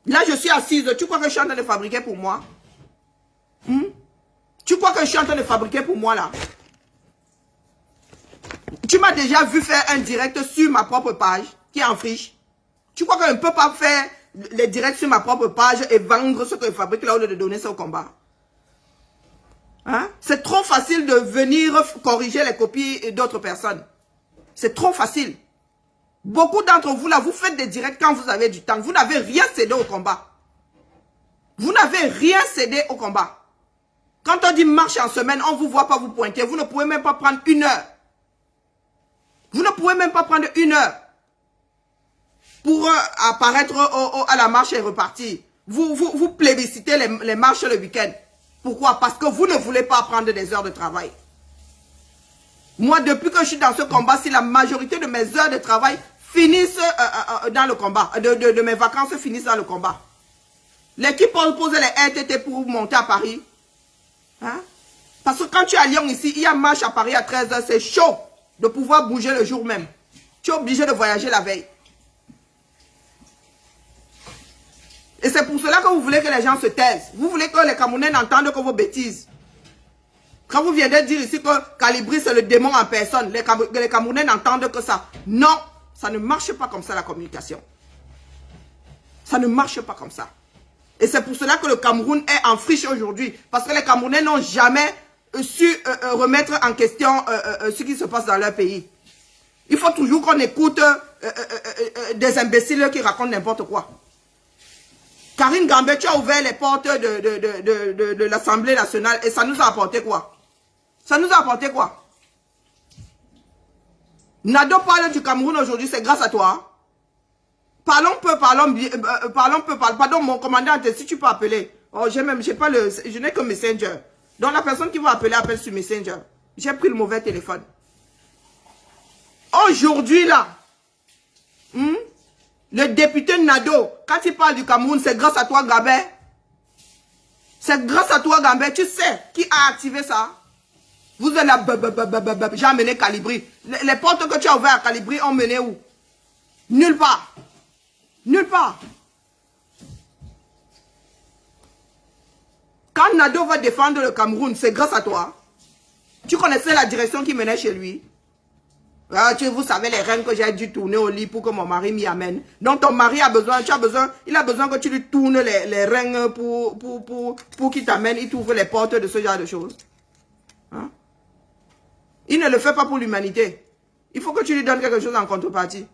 Là, je suis assise. Tu crois que je suis en train de fabriquer pour moi? Tu crois que je suis en train de fabriquer pour moi, là? Tu m'as déjà vu faire un direct sur ma propre page, qui est en friche. Tu crois que je ne peux pas faire les directs sur ma propre page et vendre ce que je fabrique là au lieu de donner ça au combat? Hein? C'est trop facile de venir corriger les copies d'autres personnes. C'est trop facile. Beaucoup d'entre vous là, vous faites des directs quand vous avez du temps. Vous n'avez rien cédé au combat. Vous n'avez rien cédé au combat. Quand on dit marche en semaine, on ne vous voit pas vous pointer. Vous ne pouvez même pas prendre 1 heure. Vous ne pouvez même pas prendre 1 heure pour apparaître à la marche et repartir. Vous plébiscitez les marches le week-end. Pourquoi? Parce que vous ne voulez pas prendre des heures de travail. Moi, depuis que je suis dans ce combat, si la majorité de mes heures de travail finissent dans le combat, de mes vacances finissent dans le combat. L'équipe pose les RTT pour monter à Paris. Hein? Parce que quand tu es à Lyon ici, il y a marche à Paris à 13 h, c'est chaud de pouvoir bouger le jour même. Tu es obligé de voyager la veille. Et c'est pour cela que vous voulez que les gens se taisent. Vous voulez que les Camerounais n'entendent que vos bêtises. Quand vous venez de dire ici que Calibri c'est le démon en personne, les Camerounais n'entendent que ça. Non, ça ne marche pas comme ça la communication. Ça ne marche pas comme ça. Et c'est pour cela que le Cameroun est en friche aujourd'hui. Parce que les Camerounais n'ont jamais su remettre en question ce qui se passe dans leur pays. Il faut toujours qu'on écoute des imbéciles qui racontent n'importe quoi. Karine Gambé, tu as ouvert les portes de l'Assemblée nationale et ça nous a apporté quoi? Ça nous a apporté quoi? Nado parle du Cameroun aujourd'hui, c'est grâce à toi. Parlons peu, pardon, mon commandant, si tu peux appeler. Oh, je n'ai que Messenger. Donc la personne qui va appeler, appelle sur Messenger. J'ai pris le mauvais téléphone. Aujourd'hui là, le député Nado, quand il parle du Cameroun, c'est grâce à toi, Gambé. C'est grâce à toi, Gambé. Tu sais qui a activé ça? Vous êtes là, j'ai amené Calibri. Les portes que tu as ouvertes à Calibri ont mené où? Nulle part. Nulle part. Quand Nado va défendre le Cameroun, c'est grâce à toi. Tu connaissais la direction qui menait chez lui. Vous savez les rênes que j'ai dû tourner au lit pour que mon mari m'y amène. Donc ton mari a besoin, il a besoin que tu lui tournes les rênes pour qu'il t'amène, il t'ouvre les portes de ce genre de choses. Hein? Il ne le fait pas pour l'humanité. Il faut que tu lui donnes quelque chose en contrepartie.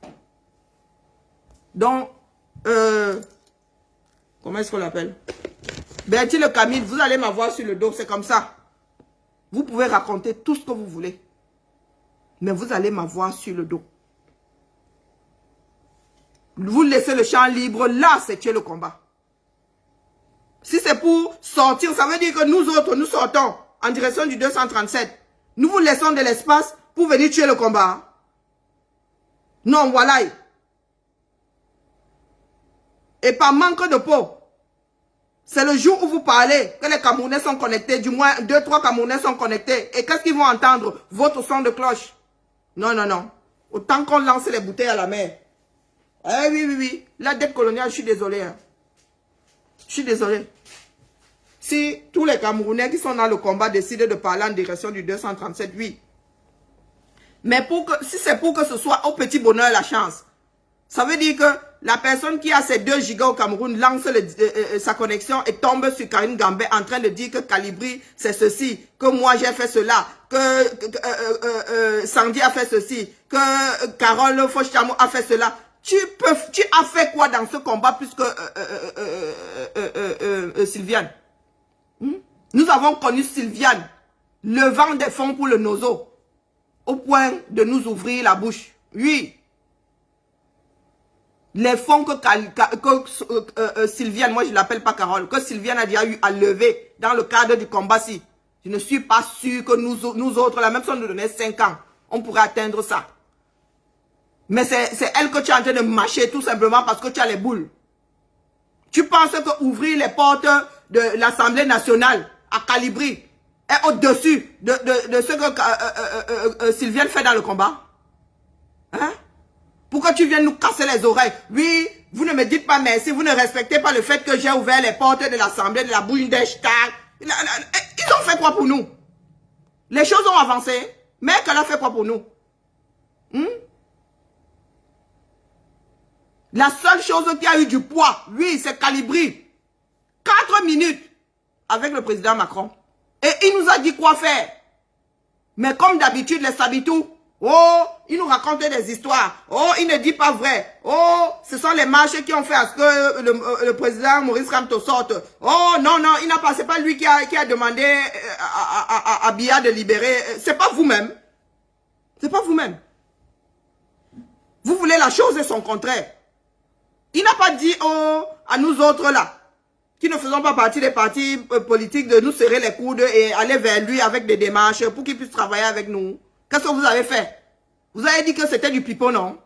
Donc, comment est-ce qu'on l'appelle? Bertie le Camille, vous allez m'avoir sur le dos, c'est comme ça. Vous pouvez raconter tout ce que vous voulez. Mais vous allez m'avoir sur le dos. Vous laissez le champ libre, là, c'est tuer le combat. Si c'est pour sortir, ça veut dire que nous autres, nous sortons en direction du 237. Nous vous laissons de l'espace pour venir tuer le combat. Non, voilà. Et par manque de peau, c'est le jour où vous parlez que les Camerounais sont connectés, du moins 2-3 Camerounais sont connectés. Et qu'est-ce qu'ils vont entendre? Votre son de cloche. Non, non, non. Autant qu'on lance les bouteilles à la mer. Eh oui, oui, oui. La dette coloniale, je suis désolé. Hein. Je suis désolé. Si tous les Camerounais qui sont dans le combat décident de parler en direction du 237, oui. Mais si c'est pour que ce soit au petit bonheur la chance, ça veut dire que la personne qui a ses 2 gigas au Cameroun lance sa connexion et tombe sur Karine Gambé en train de dire que Calibri c'est ceci, que moi j'ai fait cela, que Sandy a fait ceci, que Carole Fauchamo a fait cela. Tu as fait quoi dans ce combat plus que Sylviane? Nous avons connu Sylviane levant des fonds pour le Nozo au point de nous ouvrir la bouche. Oui. Les fonds que Sylviane, moi je ne l'appelle pas Carole, que Sylviane a déjà eu à lever dans le cadre du combat-ci. Je ne suis pas sûr que nous autres, la même chose nous donnait 5 ans, on pourrait atteindre ça. Mais c'est elle que tu es en train de mâcher tout simplement parce que tu as les boules. Tu penses que ouvrir les portes de l'Assemblée nationale à Calibri est au-dessus de ce que Sylviane fait dans le combat? Hein? Pourquoi tu viens nous casser les oreilles? Oui, vous ne me dites pas merci, vous ne respectez pas le fait que j'ai ouvert les portes de l'Assemblée, de la Bundestag. Ils ont fait quoi pour nous? Les choses ont avancé, mais qu'elle a fait quoi pour nous? La seule chose qui a eu du poids, oui, c'est Calibri. 4 minutes avec le président Macron. Et il nous a dit quoi faire. Mais comme d'habitude, les Sabitou, oh, il nous raconte des histoires. Oh, il ne dit pas vrai. Oh, ce sont les marches qui ont fait à ce que le président Maurice Kamto sorte. Oh, non, non, c'est pas lui qui a demandé à Biya de libérer. C'est pas vous-même. C'est pas vous-même. Vous voulez la chose et son contraire. Il n'a pas dit à nous autres là, qui ne faisons pas partie des partis politiques, de nous serrer les coudes et aller vers lui avec des démarches pour qu'il puisse travailler avec nous. Qu'est-ce que vous avez fait? Vous avez dit que c'était du pipeau, non?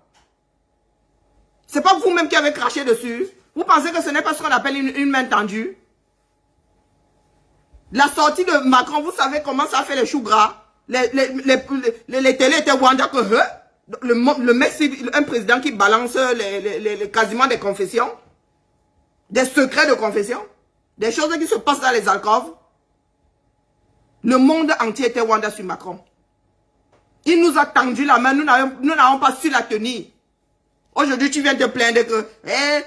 C'est pas vous-même qui avez craché dessus. Vous pensez que ce n'est pas ce qu'on appelle une main tendue? La sortie de Macron, vous savez comment ça fait les choux gras? Les télés étaient Wanda que le mec, c'est un président qui balance quasiment des confessions, des secrets de confession, des choses qui se passent dans les alcôves. Le monde entier était Wanda sur Macron. Il nous a tendu la main, nous n'avons pas su la tenir. Aujourd'hui, tu viens te plaindre que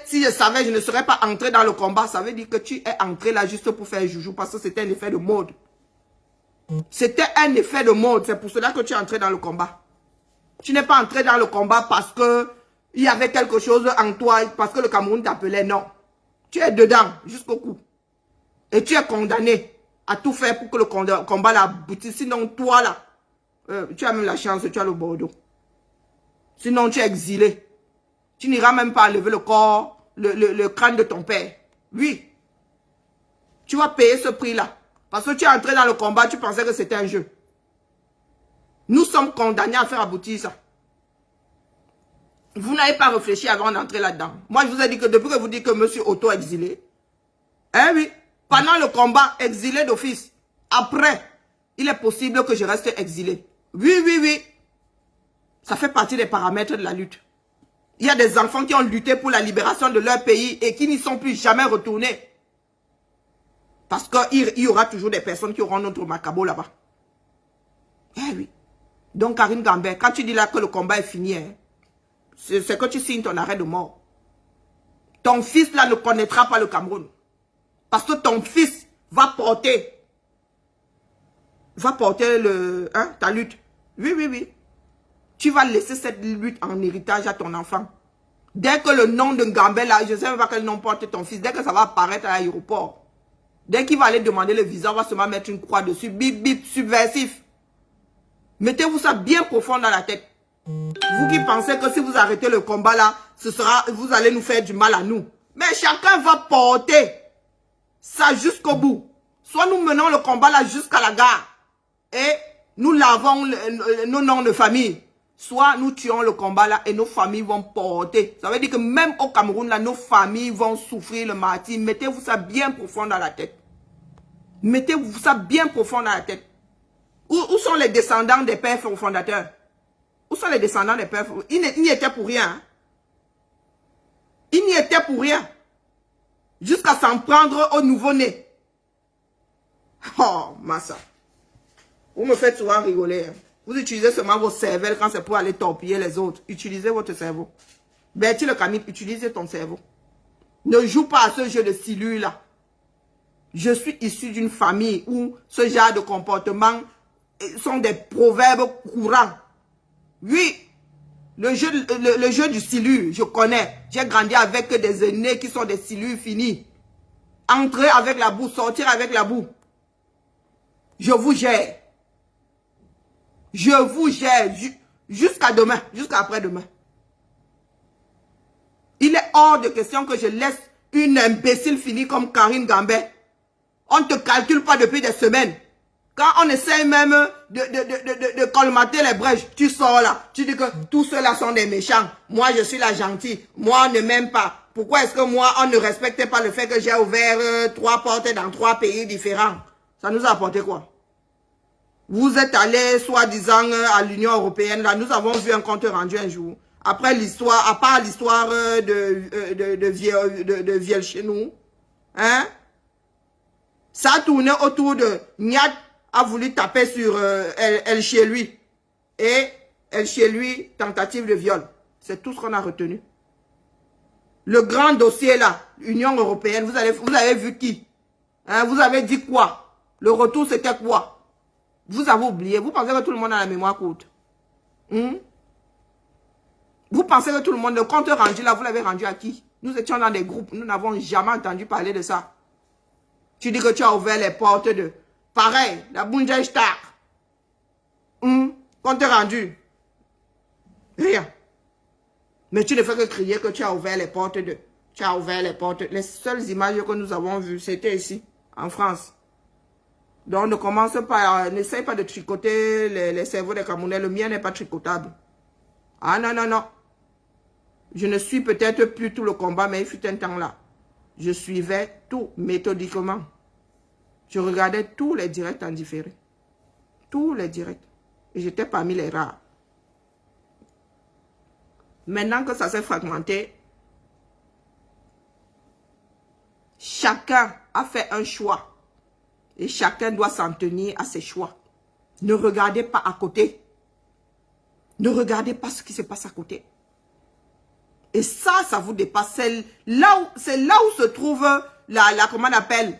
si je savais, je ne serais pas entré dans le combat. Ça veut dire que tu es entré là juste pour faire joujou parce que c'était un effet de mode. C'était un effet de mode. C'est pour cela que tu es entré dans le combat. Tu n'es pas entré dans le combat parce que il y avait quelque chose en toi, parce que le Cameroun t'appelait, non. Tu es dedans jusqu'au cou. Et tu es condamné à tout faire pour que le combat aboutisse. Sinon, toi là, tu as même la chance, tu as le Bordeaux. Sinon, tu es exilé. Tu n'iras même pas lever le corps, le crâne de ton père. Oui. Tu vas payer ce prix-là. Parce que tu es entré dans le combat, tu pensais que c'était un jeu. Nous sommes condamnés à faire aboutir ça. Vous n'avez pas réfléchi avant d'entrer là-dedans. Moi, je vous ai dit que depuis que vous dites que je suis auto-exilé, hein, oui, pendant le combat, exilé d'office. Après, il est possible que je reste exilé. Oui, oui, oui. Ça fait partie des paramètres de la lutte. Il y a des enfants qui ont lutté pour la libération de leur pays et qui n'y sont plus jamais retournés. Parce qu'il y aura toujours des personnes qui auront notre macabo là-bas. Eh oui. Donc, Karine Gambert, quand tu dis là que le combat est fini, hein, c'est que tu signes ton arrêt de mort. Ton fils là ne connaîtra pas le Cameroun. Parce que ton fils va porter ta lutte. Oui, oui, oui. Tu vas laisser cette lutte en héritage à ton enfant. Dès que le nom de Gambert là, je ne sais même pas quel nom porte ton fils, dès que ça va apparaître à l'aéroport, dès qu'il va aller demander le visa, on va seulement mettre une croix dessus. Bip, bip, subversif. Mettez-vous ça bien profond dans la tête. Vous qui pensez que si vous arrêtez le combat là, vous allez nous faire du mal à nous. Mais chacun va porter ça jusqu'au bout. Soit nous menons le combat là jusqu'à la gare et nous lavons nos noms de famille. Soit nous tuons le combat là et nos familles vont porter. Ça veut dire que même au Cameroun là, nos familles vont souffrir le martyre. Mettez-vous ça bien profond dans la tête. Mettez-vous ça bien profond dans la tête. Où sont les descendants des pères fondateurs? Où sont les descendants des pères? Ils n'y étaient pour rien. Hein? Ils n'y étaient pour rien. Jusqu'à s'en prendre au nouveau-né. Oh, Massa. Vous me faites souvent rigoler. Hein? Vous utilisez seulement vos cervelles quand c'est pour aller torpiller les autres. Utilisez votre cerveau. Bertie le Camille, utilisez ton cerveau. Ne joue pas à ce jeu de silure là. Je suis issu d'une famille où ce genre de comportement sont des proverbes courants. Oui, le jeu du silure, je connais. J'ai grandi avec des aînés qui sont des silures finis. Entrer avec la boue, sortir avec la boue. Je vous gère. Je vous gère jusqu'à demain, jusqu'à après-demain. Il est hors de question que je laisse une imbécile finie comme Karine Gambert. On ne te calcule pas depuis des semaines. Quand on essaie même de colmater les brèches, tu sors là. Tu dis que tous ceux-là sont des méchants. Moi, je suis la gentille. Moi, on ne m'aime pas. Pourquoi est-ce que moi, on ne respectait pas le fait que j'ai ouvert 3 portes dans 3 pays différents? Ça nous a apporté quoi? Vous êtes allés, soi-disant, à l'Union européenne. Là, nous avons vu un compte rendu un jour. Après l'histoire, à part l'histoire de viol chez nous. Hein? Ça a tourné autour de Niat a voulu taper sur elle chez lui. Et elle chez lui, tentative de viol. C'est tout ce qu'on a retenu. Le grand dossier là, Union européenne, vous avez vu qui? Hein, vous avez dit quoi? Le retour c'était quoi? Vous avez oublié. Vous pensez que tout le monde a la mémoire courte? Vous pensez que tout le monde, le compte rendu là, vous l'avez rendu à qui? Nous étions dans des groupes, nous n'avons jamais entendu parler de ça. Tu dis que tu as ouvert les portes de... Pareil, la Bundestag. Compte rendu. Rien. Mais tu ne fais que crier que tu as ouvert les portes de... Tu as ouvert les portes. Les seules images que nous avons vues, c'était ici, en France. Donc ne commence pas, n'essaye pas de tricoter les cerveaux des Camerounais. Le mien n'est pas tricotable. Ah non, non, non. Je ne suis peut-être plus tout le combat, mais il fut un temps là. Je suivais tout méthodiquement. Je regardais tous les directs en différé. Tous les directs. Et j'étais parmi les rares. Maintenant que ça s'est fragmenté, chacun a fait un choix. Et chacun doit s'en tenir à ses choix. Ne regardez pas à côté. Ne regardez pas ce qui se passe à côté. Et ça vous dépasse. C'est là où se trouve comment on appelle,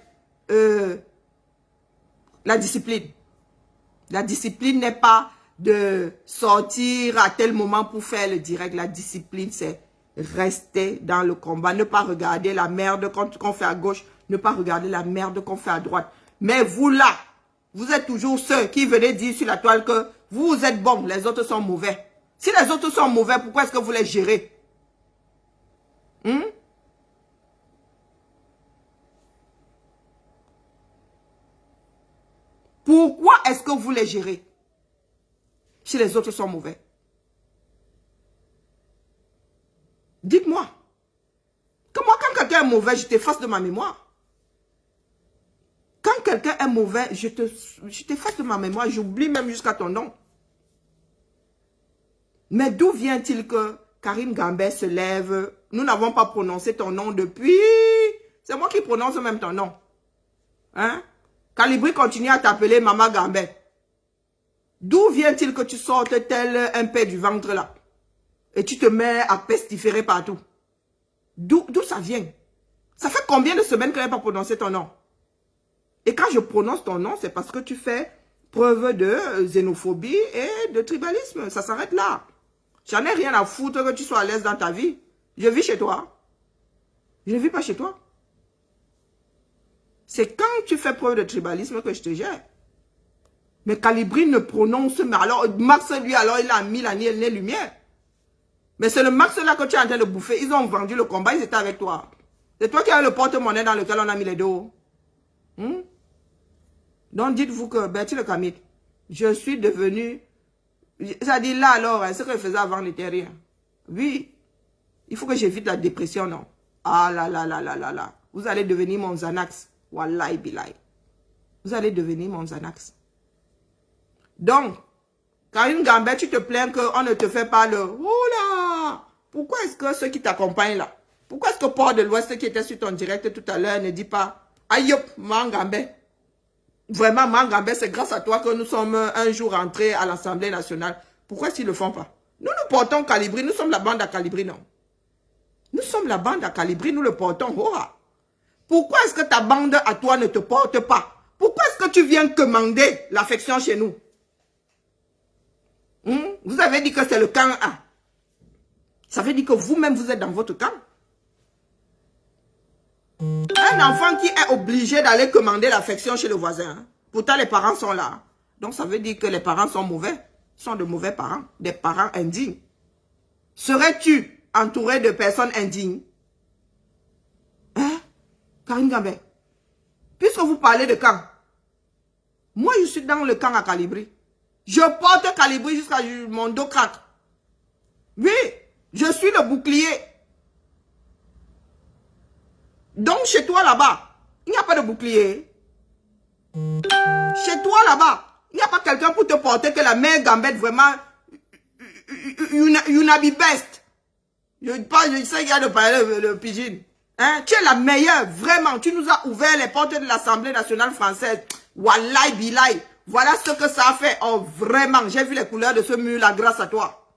la discipline. La discipline n'est pas de sortir à tel moment pour faire le direct. La discipline, c'est rester dans le combat, ne pas regarder la merde qu'on fait à gauche, ne pas regarder la merde qu'on fait à droite. Mais vous là, vous êtes toujours ceux qui venaient dire sur la toile que vous êtes bons, les autres sont mauvais. Si les autres sont mauvais, pourquoi est-ce que vous les gérez? Pourquoi est-ce que vous les gérez si les autres sont mauvais? Dites-moi. Que moi, quand quelqu'un est mauvais, je t'efface de ma mémoire. Quand quelqu'un est mauvais, je t'efface de ma mémoire. J'oublie même jusqu'à ton nom. Mais d'où vient-il que Karine Gambet se lève? Nous n'avons pas prononcé ton nom depuis... C'est moi qui prononce même ton nom. Hein? Calibri continue à t'appeler Maman Gambet. D'où vient-il que tu sortes tel un père du ventre là? Et tu te mets à pestiférer partout. D'où ça vient? Ça fait combien de semaines que je n'ai pas prononcé ton nom? Et quand je prononce ton nom, c'est parce que tu fais preuve de xénophobie et de tribalisme. Ça s'arrête là. J'en ai rien à foutre que tu sois à l'aise dans ta vie. Je vis chez toi. Je ne vis pas chez toi. C'est quand tu fais preuve de tribalisme que je te gère. Mais Calibri ne prononce, mais alors Max lui, alors il a mis la lumière. Mais c'est le Max là que tu es en train de bouffer. Ils ont vendu le combat, ils étaient avec toi. C'est toi qui as le porte-monnaie dans lequel on a mis les dos. Donc dites-vous que Bertie le Camite, je suis devenu... Ça dit là alors, ce que je faisais avant n'était rien. Oui, il faut que j'évite la dépression, non? Ah là là là là là là. Vous allez devenir mon Xanax. Wallahi billahi. Vous allez devenir mon Xanax. Donc, Karine Gambet, tu te plains qu'on ne te fait pas le... Oh là! Pourquoi est-ce que ceux qui t'accompagnent là? Pourquoi est-ce que Port de l'Ouest qui était sur ton direct tout à l'heure ne dit pas... Aïe, Mangambet. Vraiment, Mangambet, c'est grâce à toi que nous sommes un jour entrés à l'Assemblée nationale. Pourquoi est-ce qu'ils ne le font pas? Nous portons Calibri, nous sommes la bande à Calibri, non? Nous sommes la bande à Calibri, nous le portons. Oh, pourquoi est-ce que ta bande à toi ne te porte pas? Pourquoi est-ce que tu viens commander l'affection chez nous? Vous avez dit que c'est le camp A. Ça veut dire que vous-même, vous êtes dans votre camp. Un enfant qui est obligé d'aller commander l'affection chez le voisin. Hein. Pourtant, les parents sont là. Donc, ça veut dire que les parents sont mauvais. Sont de mauvais parents. Des parents indignes. Serais-tu entouré de personnes indignes? Hein? Karine Gambet. Puisque vous parlez de camp. Moi, je suis dans le camp à Calibri. Je porte Calibri jusqu'à mon dos craque. Oui, je suis le bouclier. Donc, chez toi là-bas, il n'y a pas de bouclier. Chez toi là-bas, il n'y a pas quelqu'un pour te porter que la mère Gambette vraiment... You be best. Je sais qu'il y a de parler le pidgin. Hein? Tu es la meilleure, vraiment. Tu nous as ouvert les portes de l'Assemblée nationale française. Wallahi billahi. Voilà ce que ça a fait. Oh, vraiment, j'ai vu les couleurs de ce mur-là grâce à toi.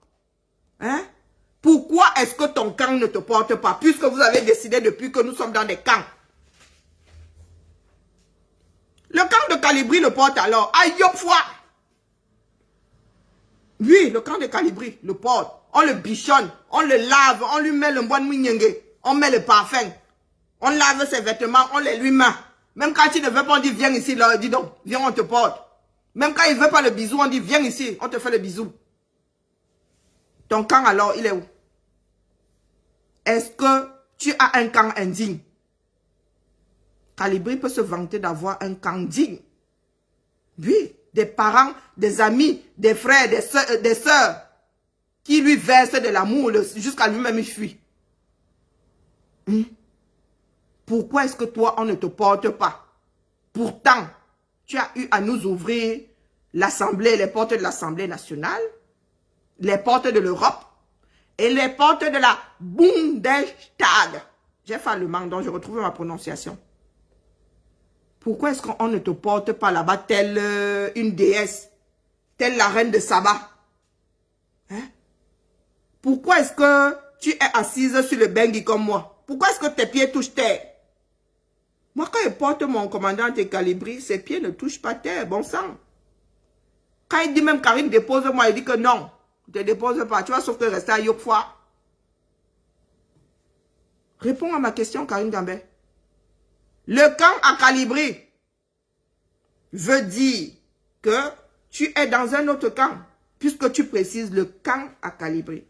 Hein? Pourquoi est-ce que ton camp ne te porte pas? Puisque vous avez décidé depuis que nous sommes dans des camps. Le camp de Calibri le porte alors. Aïe, foi. Oui, le camp de Calibri le porte. On le bichonne, on le lave, on lui met le bois de mouignéngue, on met le parfum. On lave ses vêtements, on les lui met. Même quand il ne veut pas, on dit viens ici, là, dis donc, viens, on te porte. Même quand il ne veut pas le bisou, on dit viens ici, on te fait le bisou. Ton camp alors, il est où? Est-ce que tu as un camp indigne? Calibri peut se vanter d'avoir un camp digne. Oui, des parents, des amis, des frères, des sœurs qui lui versent de l'amour jusqu'à lui-même il fuit. Pourquoi est-ce que toi, on ne te porte pas? Pourtant, tu as eu à nous ouvrir l'Assemblée, les portes de l'Assemblée nationale, les portes de l'Europe et les portes de la Bundestag. J'ai fait allemand, donc je retrouve ma prononciation. Pourquoi est-ce qu'on ne te porte pas là-bas telle une déesse, telle la reine de Saba? Hein? Pourquoi est-ce que tu es assise sur le bengi comme moi? Pourquoi est-ce que tes pieds touchent terre? Moi, quand je porte mon commandant de Calibri, ses pieds ne touchent pas terre, bon sang. Quand il dit même Karine dépose-moi, il dit que non, ne te dépose pas. Tu vas sauf que rester à Yopfoa. Réponds à ma question, Karine Gambet. Le camp à Calibri veut dire que tu es dans un autre camp, puisque tu précises le camp à Calibri.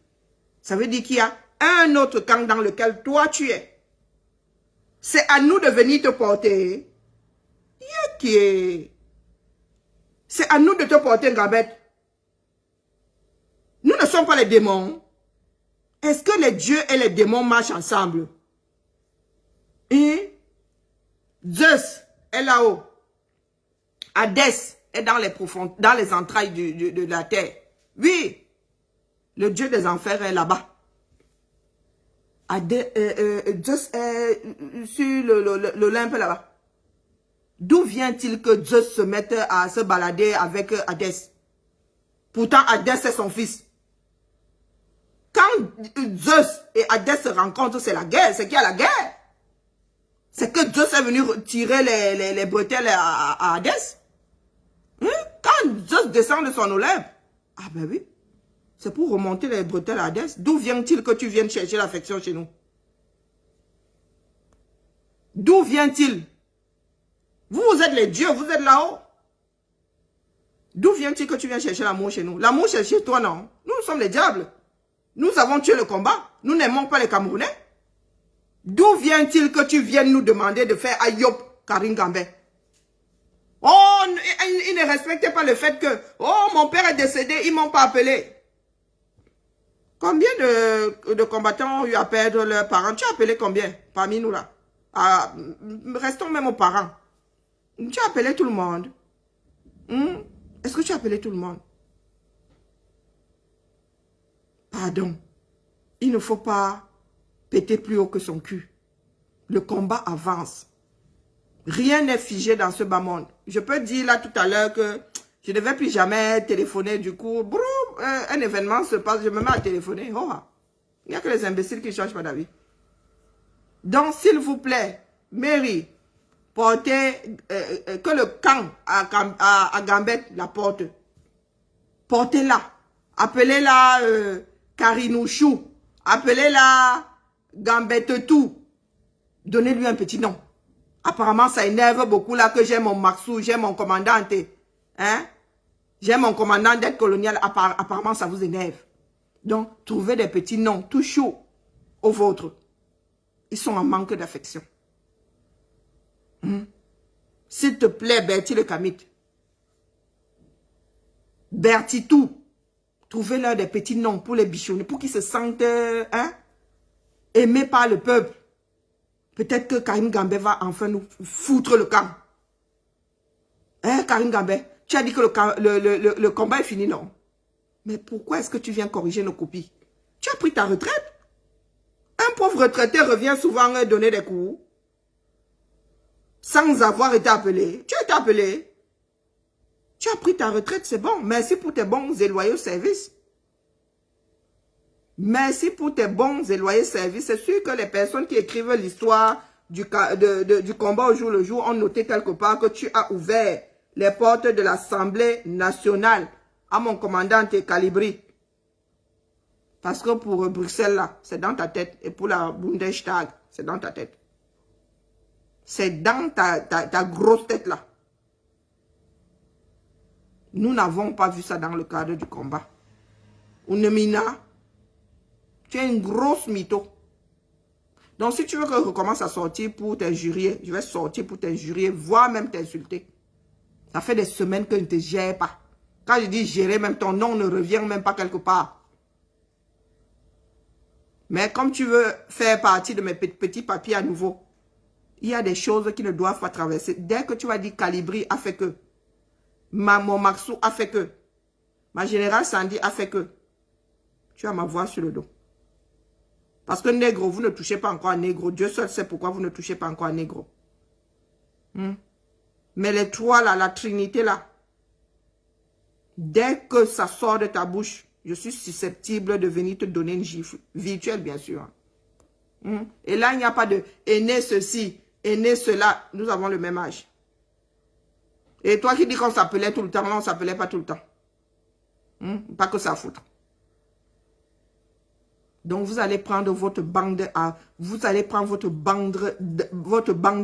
Ça veut dire qu'il y a un autre camp dans lequel toi tu es. C'est à nous de venir te porter. C'est à nous de te porter, Gambet. Nous ne sommes pas les démons. Est-ce que les dieux et les démons marchent ensemble? Et Zeus est là-haut. Hadès est dans les entrailles de la terre. Oui, le dieu des enfers est là-bas. Zeus est sur l'Olympe là-bas. D'où vient-il que Zeus se mette à se balader avec Hadès? Pourtant, Hadès est son fils. Quand Zeus et Hadès se rencontrent, c'est la guerre. C'est qu'il y a la guerre. C'est que Zeus est venu tirer les bretelles à Hadès. Quand Zeus descend de son Olympe, ah ben oui, c'est pour remonter les bretelles à Hadès. D'où vient-il que tu viennes chercher l'affection chez nous? D'où vient-il? Vous êtes les dieux, vous êtes là-haut. D'où vient-il que tu viens chercher l'amour chez nous? L'amour c'est chez toi, non? Nous sommes les diables. Nous avons tué le combat. Nous n'aimons pas les Camerounais. D'où vient-il que tu viennes nous demander de faire Ayop, Karine Gambet? Oh, ils ne respectaient pas le fait que, oh, mon père est décédé, ils ne m'ont pas appelé. Combien de combattants ont eu à perdre leurs parents? Tu as appelé combien parmi nous là? Ah, restons même aux parents. Tu as appelé tout le monde. Est-ce que tu as appelé tout le monde? Pardon. Il ne faut pas péter plus haut que son cul. Le combat avance. Rien n'est figé dans ce bas monde. Je peux dire là tout à l'heure que je ne vais plus jamais téléphoner. Du coup, broum, un événement se passe, je me mets à téléphoner. Oh, il n'y a que les imbéciles qui ne changent pas d'avis. Donc, s'il vous plaît, Mary, portez, que le camp à Gambet la porte. Portez-la. Appelez-la Karinouchou. Appelez-la Gambetetou. Donnez-lui un petit nom. Apparemment, ça énerve beaucoup là que j'ai mon Maxou, j'ai mon commandant. Hein? J'ai mon commandant d'aide coloniale. Apparemment, ça vous énerve. Donc, trouvez des petits noms tout chauds aux vôtres. Ils sont en manque d'affection. S'il te plaît, Bertie le Kamit. Bertie tout. Trouvez-leur des petits noms pour les bichonnés, pour qu'ils se sentent aimés par le peuple. Peut-être que Karine Gambet va enfin nous foutre le camp. Hein, Karine Gambet, tu as dit que le combat est fini, non? Mais pourquoi est-ce que tu viens corriger nos copies? Tu as pris ta retraite? Un pauvre retraité revient souvent donner des coups. Sans avoir été appelé. Tu as été appelé. Tu as pris ta retraite, c'est bon. Merci pour tes bons et loyaux services. Merci pour tes bons et loyaux services. C'est sûr que les personnes qui écrivent l'histoire du combat au jour le jour ont noté quelque part que tu as ouvert les portes de l'Assemblée nationale à mon commandant Calibri. Parce que pour Bruxelles, là, c'est dans ta tête. Et pour la Bundestag, c'est dans ta tête. C'est dans ta grosse tête, là. Nous n'avons pas vu ça dans le cadre du combat. Ounemina, tu es une grosse mytho. Donc, si tu veux que je recommence à sortir pour t'injurier, je vais sortir pour t'injurier, voire même t'insulter. Ça fait des semaines que je ne te gère pas. Quand je dis gérer, même ton nom ne revient même pas quelque part. Mais comme tu veux faire partie de mes petits papiers à nouveau, il y a des choses qui ne doivent pas traverser. Dès que tu vas dire Calibri a fait que, mon Maxou a fait que, ma générale Sandy a fait que, tu as ma voix sur le dos. Parce que négro, vous ne touchez pas encore à négro. Dieu seul sait pourquoi vous ne touchez pas encore à négro. Mais les trois là, la trinité là, dès que ça sort de ta bouche, je suis susceptible de venir te donner une gifle. Virtuelle, bien sûr. Et là, il n'y a pas de aîné ceci, aîné cela. Nous avons le même âge. Et toi qui dis qu'on s'appelait tout le temps, là, on ne s'appelait pas tout le temps. Pas que ça foutre. Donc, vous allez prendre votre bande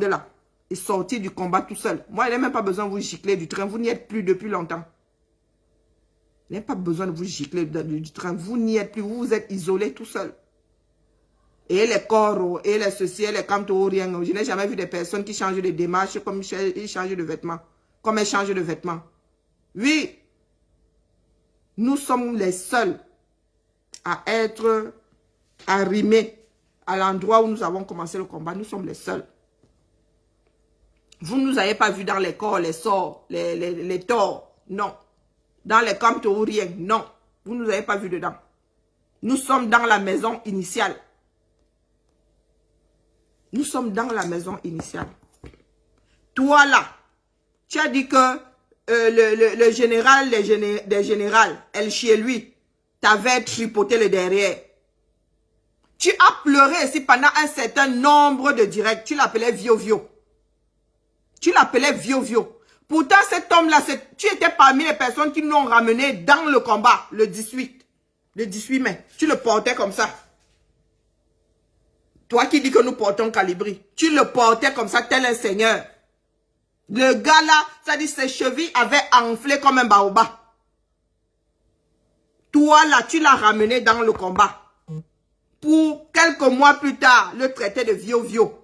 là et sortir du combat tout seul. Moi, il n'a même pas besoin de vous gicler du train. Vous n'y êtes plus depuis longtemps. Il n'a pas besoin de vous gicler du train. Vous n'y êtes plus. Vous vous êtes isolé tout seul. Et les corps, et les ceci, et les cantos, rien. Je n'ai jamais vu des personnes qui changent de démarche comme ils changent de vêtements. Comme elles changent de vêtements. Oui. Nous sommes les seuls à être arrimés à l'endroit où nous avons commencé le combat. Nous sommes les seuls. Vous ne nous avez pas vus dans les corps, les sorts, les torts. Non. Dans les camps tauriens. Non. Vous ne nous avez pas vus dedans. Nous sommes dans la maison initiale. Nous sommes dans la maison initiale. Toi là, tu as dit que le général des générales, El Chielui, t'avait tripoté le derrière. Tu as pleuré ici pendant un certain nombre de directs. Tu l'appelais Vio-Vio. Tu l'appelais Vio-Vio. Pourtant, cet homme-là, tu étais parmi les personnes qui nous ont ramené dans le combat le 18 mai. Tu le portais comme ça. Toi qui dis que nous portons Calibri, tu le portais comme ça, tel un seigneur. Le gars là, ça dit ses chevilles avaient enflé comme un baobab. Toi là, tu l'as ramené dans le combat. Pour quelques mois plus tard, le traiter de Vio-Vio.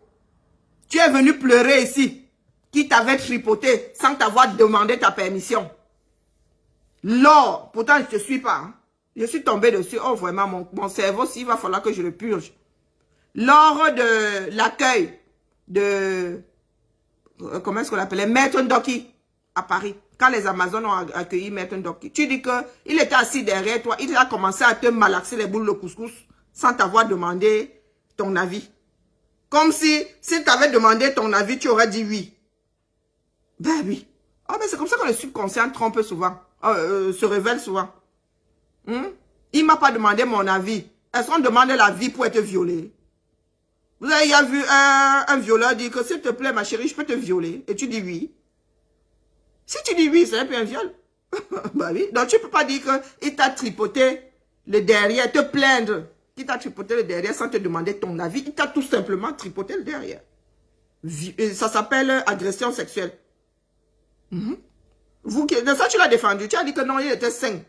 Tu es venu pleurer ici. Qui t'avait tripoté sans t'avoir demandé ta permission. L'or, pourtant je ne te suis pas. Hein. Je suis tombé dessus. Oh vraiment, mon cerveau, s'il va falloir que je le purge. Lors de l'accueil de, comment est-ce qu'on l'appelait, Maître Ndoki à Paris. Quand les Amazones ont accueilli Maître Ndoki. Tu dis qu'il était assis derrière toi. Il a commencé à te malaxer les boules de couscous sans t'avoir demandé ton avis. Comme si t'avais demandé ton avis, tu aurais dit oui. Ben oui. Oh, mais c'est comme ça que le subconscient trompe souvent. Se révèle souvent. Il ne m'a pas demandé mon avis. Est-ce qu'on demande l'avis pour être violé? Vous avez déjà vu un violeur dire que s'il te plaît, ma chérie, je peux te violer. Et tu dis oui. Si tu dis oui, c'est un peu un viol. Bah oui. Donc tu ne peux pas dire qu'il t'a tripoté le derrière, te plaindre qu'il t'a tripoté le derrière sans te demander ton avis. Il t'a tout simplement tripoté le derrière. Ça s'appelle agression sexuelle. Ça tu l'as défendu. Tu as dit que non, il était sain.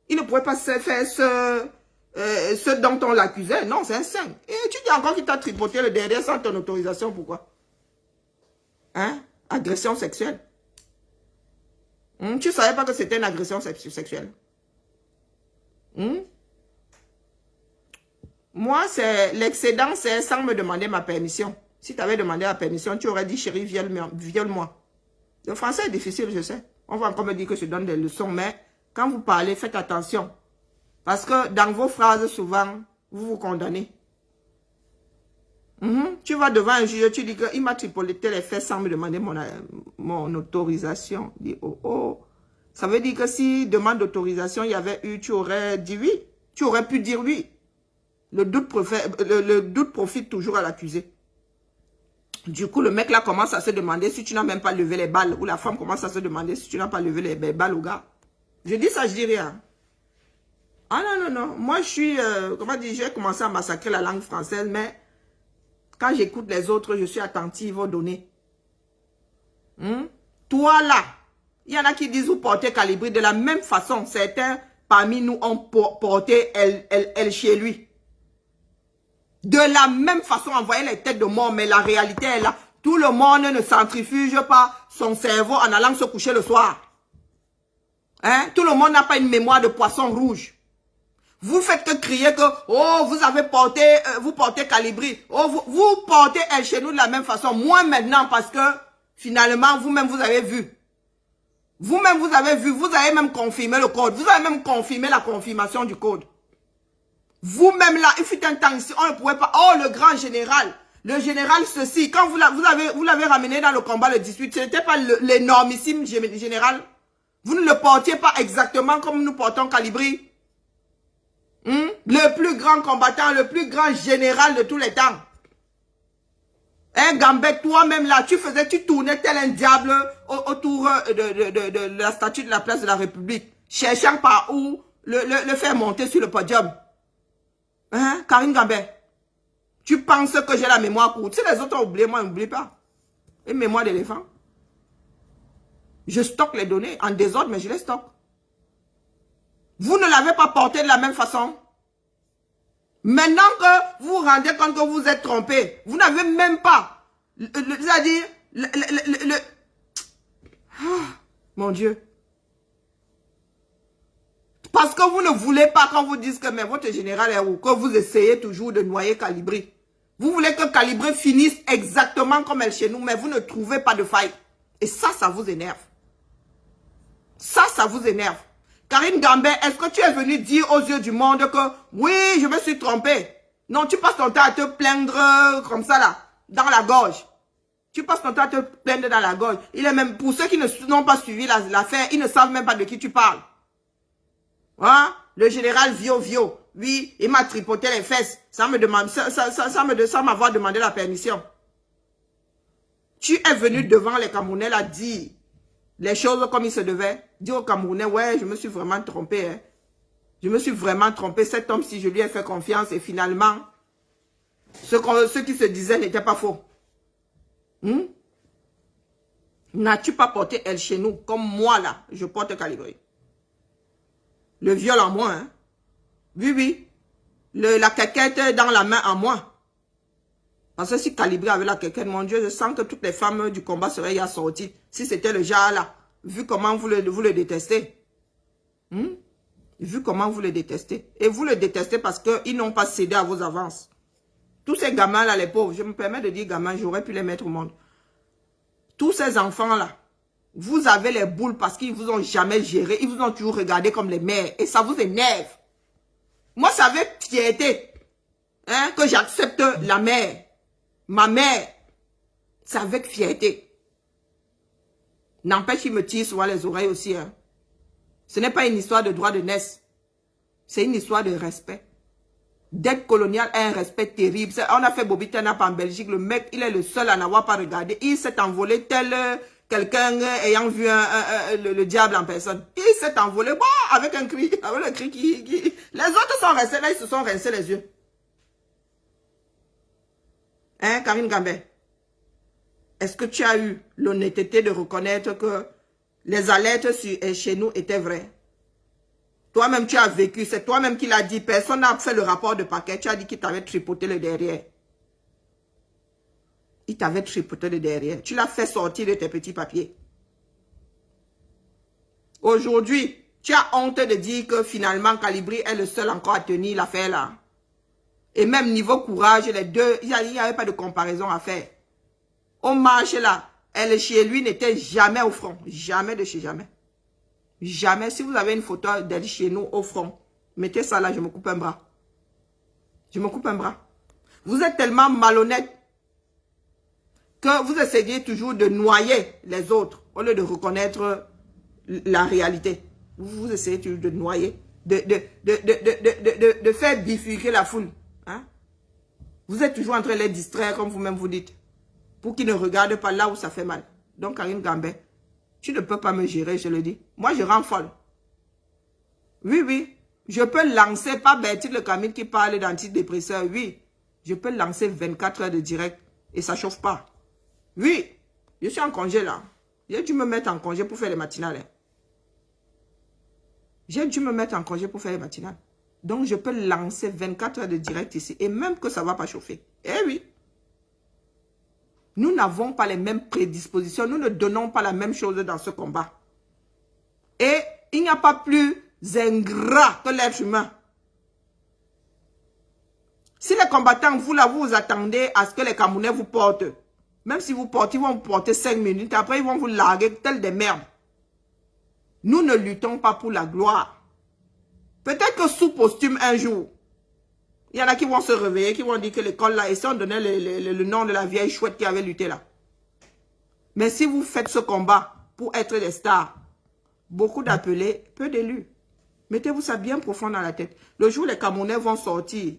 Il ne pouvait pas faire ce dont on l'accusait. Non, c'est un sain. Et tu dis encore qu'il t'a tripoté le derrière sans ton autorisation. Pourquoi? Hein? Agression sexuelle. Tu ne savais pas que c'était une agression sexuelle. Moi, c'est l'excédent, c'est sans me demander ma permission. Si tu avais demandé la permission, tu aurais dit, chérie, viole-moi. Le français est difficile, je sais. On va encore me dire que je donne des leçons, mais quand vous parlez, faites attention. Parce que dans vos phrases, souvent, vous vous condamnez. Tu vas devant un juge, tu dis qu'il m'a tripoté les fesses sans me demander mon autorisation. Dis, oh. Ça veut dire que si demande d'autorisation, il y avait eu, tu aurais dit oui. Tu aurais pu dire oui. Le doute profite toujours à l'accusé. Du coup, le mec là commence à se demander si tu n'as même pas levé les balles. Ou la femme commence à se demander si tu n'as pas levé les balles au gars. Je dis ça, je dis rien. Ah non. Moi, je suis, comment dire, j'ai commencé à massacrer la langue française, mais quand j'écoute les autres, je suis attentive aux données. Toi là, il y en a qui disent vous portez Calibri de la même façon. Certains parmi nous ont porté elle chez lui. De la même façon, envoyer les têtes de mort, mais la réalité est là. Tout le monde ne centrifuge pas son cerveau en allant se coucher le soir. Tout le monde n'a pas une mémoire de poisson rouge. Vous faites que crier que, oh, vous portez Calibri. Oh, vous portez elle chez nous de la même façon. Moi maintenant, parce que finalement, vous-même, vous avez vu. Vous-même, vous avez vu. Vous avez même confirmé le code. Vous avez même confirmé la confirmation du code. Vous-même là, il fut un temps ici, on ne pouvait pas. Oh, le grand général. Le général ceci. Quand vous l'avez ramené dans le combat le 18, ce n'était pas l'énormissime général. Vous ne le portiez pas exactement comme nous portons Calibri. Le plus grand combattant, le plus grand général de tous les temps. Gambet, toi-même là, tu tournais tel un diable autour de la statue de la place de la République, cherchant par où le faire monter sur le podium. Hein, Karine Gambé? Tu penses que j'ai la mémoire courte? Si les autres ont oublié, moi, n'oublie pas. Une mémoire d'éléphant. Je stocke les données en désordre, mais je les stocke. Vous ne l'avez pas porté de la même façon. Maintenant que vous vous rendez compte que vous êtes trompé, vous n'avez même pas, c'est-à-dire, mon Dieu. Parce que vous ne voulez pas quand vous dites que mais votre général est où, que vous essayez toujours de noyer Calibré. Vous voulez que Calibré finisse exactement comme elle chez nous, mais vous ne trouvez pas de faille. Et ça vous énerve. Ça vous énerve. Karine Gambé, est-ce que tu es venu dire aux yeux du monde que oui, je me suis trompé? Non, tu passes ton temps à te plaindre comme ça là, dans la gorge. Tu passes ton temps à te plaindre dans la gorge. Il est même, pour ceux qui n'ont pas suivi l'affaire, ils ne savent même pas de qui tu parles. Hein? Le général Vio, oui, il m'a tripoté les fesses. Ça m'avoir demandé la permission. Tu es venu devant les Camerounais là dire les choses comme il se devait. Dire aux Camerounais, ouais, je me suis vraiment trompé. Hein. Je me suis vraiment trompé. Cet homme, si je lui ai fait confiance et finalement, ce qui se disait n'était pas faux. N'as-tu pas porté elle chez nous comme moi là, je porte Calibré? Le viol en moi, hein? Oui. La quéquette dans la main en moi. Parce que si Calibré avait la quéquette, mon Dieu, je sens que toutes les femmes du combat seraient ya sorties. Si c'était le genre là, vu comment vous le détestez. Vu comment vous le détestez. Et vous le détestez parce qu'ils n'ont pas cédé à vos avances. Tous ces gamins là, les pauvres, je me permets de dire gamins, j'aurais pu les mettre au monde. Tous ces enfants là, vous avez les boules parce qu'ils vous ont jamais géré. Ils vous ont toujours regardé comme les mères. Et ça vous énerve. Moi, c'est avec fierté que j'accepte la mère. Ma mère. C'est avec fierté. N'empêche, il me tire souvent les oreilles aussi. Hein. Ce n'est pas une histoire de droit de naissance. C'est une histoire de respect. Dette coloniale a un respect terrible. On a fait Bobby Tenap en Belgique. Le mec, il est le seul à n'avoir pas regardé. Il s'est envolé tel quelqu'un ayant vu le diable en personne. Il s'est envolé avec un cri. Avec le cri qui... Les autres sont restés là, ils se sont rincés les yeux. Hein, Karine Gambé? Est-ce que tu as eu l'honnêteté de reconnaître que les alertes chez nous étaient vraies? Toi-même, tu as vécu. C'est toi-même qui l'as dit. Personne n'a fait le rapport de paquet. Tu as dit qu'il t'avait tripoté le derrière. Il t'avait tripoté le derrière. Tu l'as fait sortir de tes petits papiers. Aujourd'hui, tu as honte de dire que finalement, Calibré est le seul encore à tenir l'affaire là. Et même niveau courage, les deux, il n'y avait pas de comparaison à faire. Au marché là, elle chez lui n'était jamais au front. Jamais de chez jamais. Jamais. Si vous avez une photo d'elle chez nous au front, mettez ça là, je me coupe un bras. Je me coupe un bras. Vous êtes tellement malhonnête que vous essayez toujours de noyer les autres au lieu de reconnaître la réalité. Vous essayez toujours de noyer, de faire bifurquer la foule. Hein? Vous êtes toujours en train de les distraire comme vous-même vous dites. Pour qu'ils ne regardent pas là où ça fait mal. Donc Karine Gambé, tu ne peux pas me gérer, je le dis. Moi, je rends folle. Oui. Je peux lancer, pas Bertil le Camille qui parle d'antidépresseur. Oui. Je peux lancer 24 heures de direct et ça ne chauffe pas. Oui. Je suis en congé là. J'ai dû me mettre en congé pour faire les matinales. Hein. J'ai dû me mettre en congé pour faire les matinales. Donc, je peux lancer 24 heures de direct ici. Et même que ça ne va pas chauffer. Eh oui. Nous n'avons pas les mêmes prédispositions. Nous ne donnons pas la même chose dans ce combat. Et il n'y a pas plus ingrat que l'être humain. Si les combattants, vous là, vous attendez à ce que les Camerounais vous portent. Même si vous portez, ils vont vous porter 5 minutes. Après, ils vont vous larguer tels des merdes. Nous ne luttons pas pour la gloire. Peut-être que sous posthume un jour, il y en a qui vont se réveiller, qui vont dire que l'école là, et si on donnait le nom de la vieille chouette qui avait lutté là. Mais si vous faites ce combat pour être des stars, beaucoup d'appelés, peu d'élus. Mettez-vous ça bien profond dans la tête. Le jour où les Camerounais vont sortir,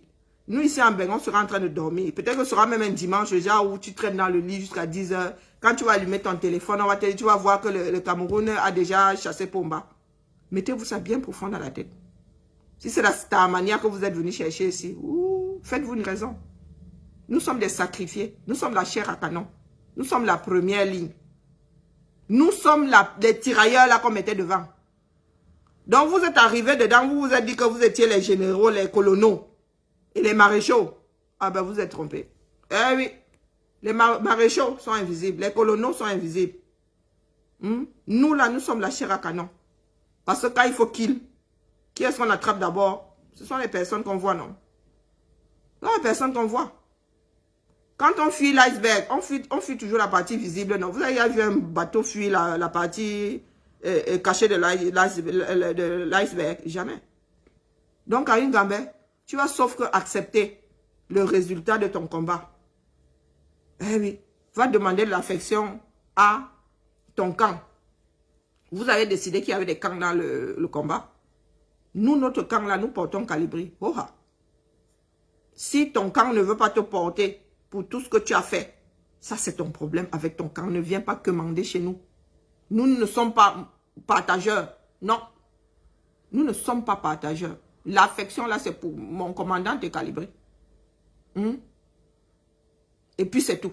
nous ici en Bengon, on sera en train de dormir. Peut-être que ce sera même un dimanche, genre où tu traînes dans le lit jusqu'à 10 h. Quand tu vas allumer ton téléphone, tu vas voir que le Cameroun a déjà chassé Pomba. Mettez-vous ça bien profond dans la tête. Si c'est la manière que vous êtes venu chercher ici, ouh, Faites-vous une raison. Nous sommes des sacrifiés. Nous sommes la chair à canon. Nous sommes la première ligne. Nous sommes les tirailleurs là qu'on mettait devant. Donc vous êtes arrivés dedans, vous vous êtes dit que vous étiez les généraux, les colonels et les maréchaux. Ah ben vous êtes trompés. Eh oui, les maréchaux sont invisibles, les colonels sont invisibles. Nous là, nous sommes la chair à canon. Parce que quand il faut kill, qui est-ce qu'on attrape d'abord? Ce sont les personnes qu'on voit, non? Ce sont les personnes qu'on voit. Quand on fuit l'iceberg, on fuit toujours la partie visible, non? Vous avez vu un bateau fuir la partie cachée de l'iceberg? Jamais. Donc, Karine Gambé, tu vas sauf que accepter le résultat de ton combat. Eh oui, va demander de l'affection à ton camp. Vous avez décidé qu'il y avait des camps dans le combat. Nous, notre camp là, nous portons Calibri. Oh, si ton camp ne veut pas te porter pour tout ce que tu as fait, ça c'est ton problème avec ton camp. Ne viens pas commander chez nous. Nous ne sommes pas partageurs. Non. Nous ne sommes pas partageurs. L'affection là, c'est pour mon commandant de Calibri. Et puis c'est tout.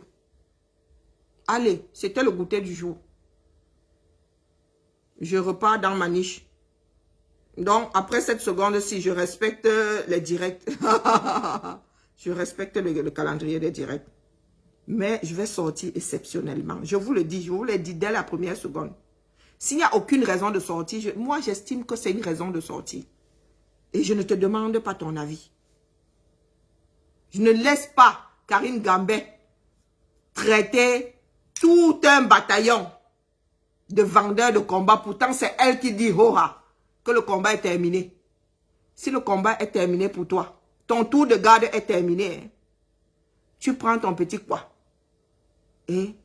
Allez, c'était le goûter du jour. Je repars dans ma niche. Donc, après cette seconde-ci, je respecte les directs. Je respecte le calendrier des directs. Mais je vais sortir exceptionnellement. Je vous le dis, je vous l'ai dit dès la première seconde. S'il n'y a aucune raison de sortir, moi j'estime que c'est une raison de sortir. Et je ne te demande pas ton avis. Je ne laisse pas Karine Gambé traiter tout un bataillon de vendeurs de combat. Pourtant, c'est elle qui dit que le combat est terminé. Si le combat est terminé pour toi, ton tour de garde est terminé. Tu prends ton petit quoi. Et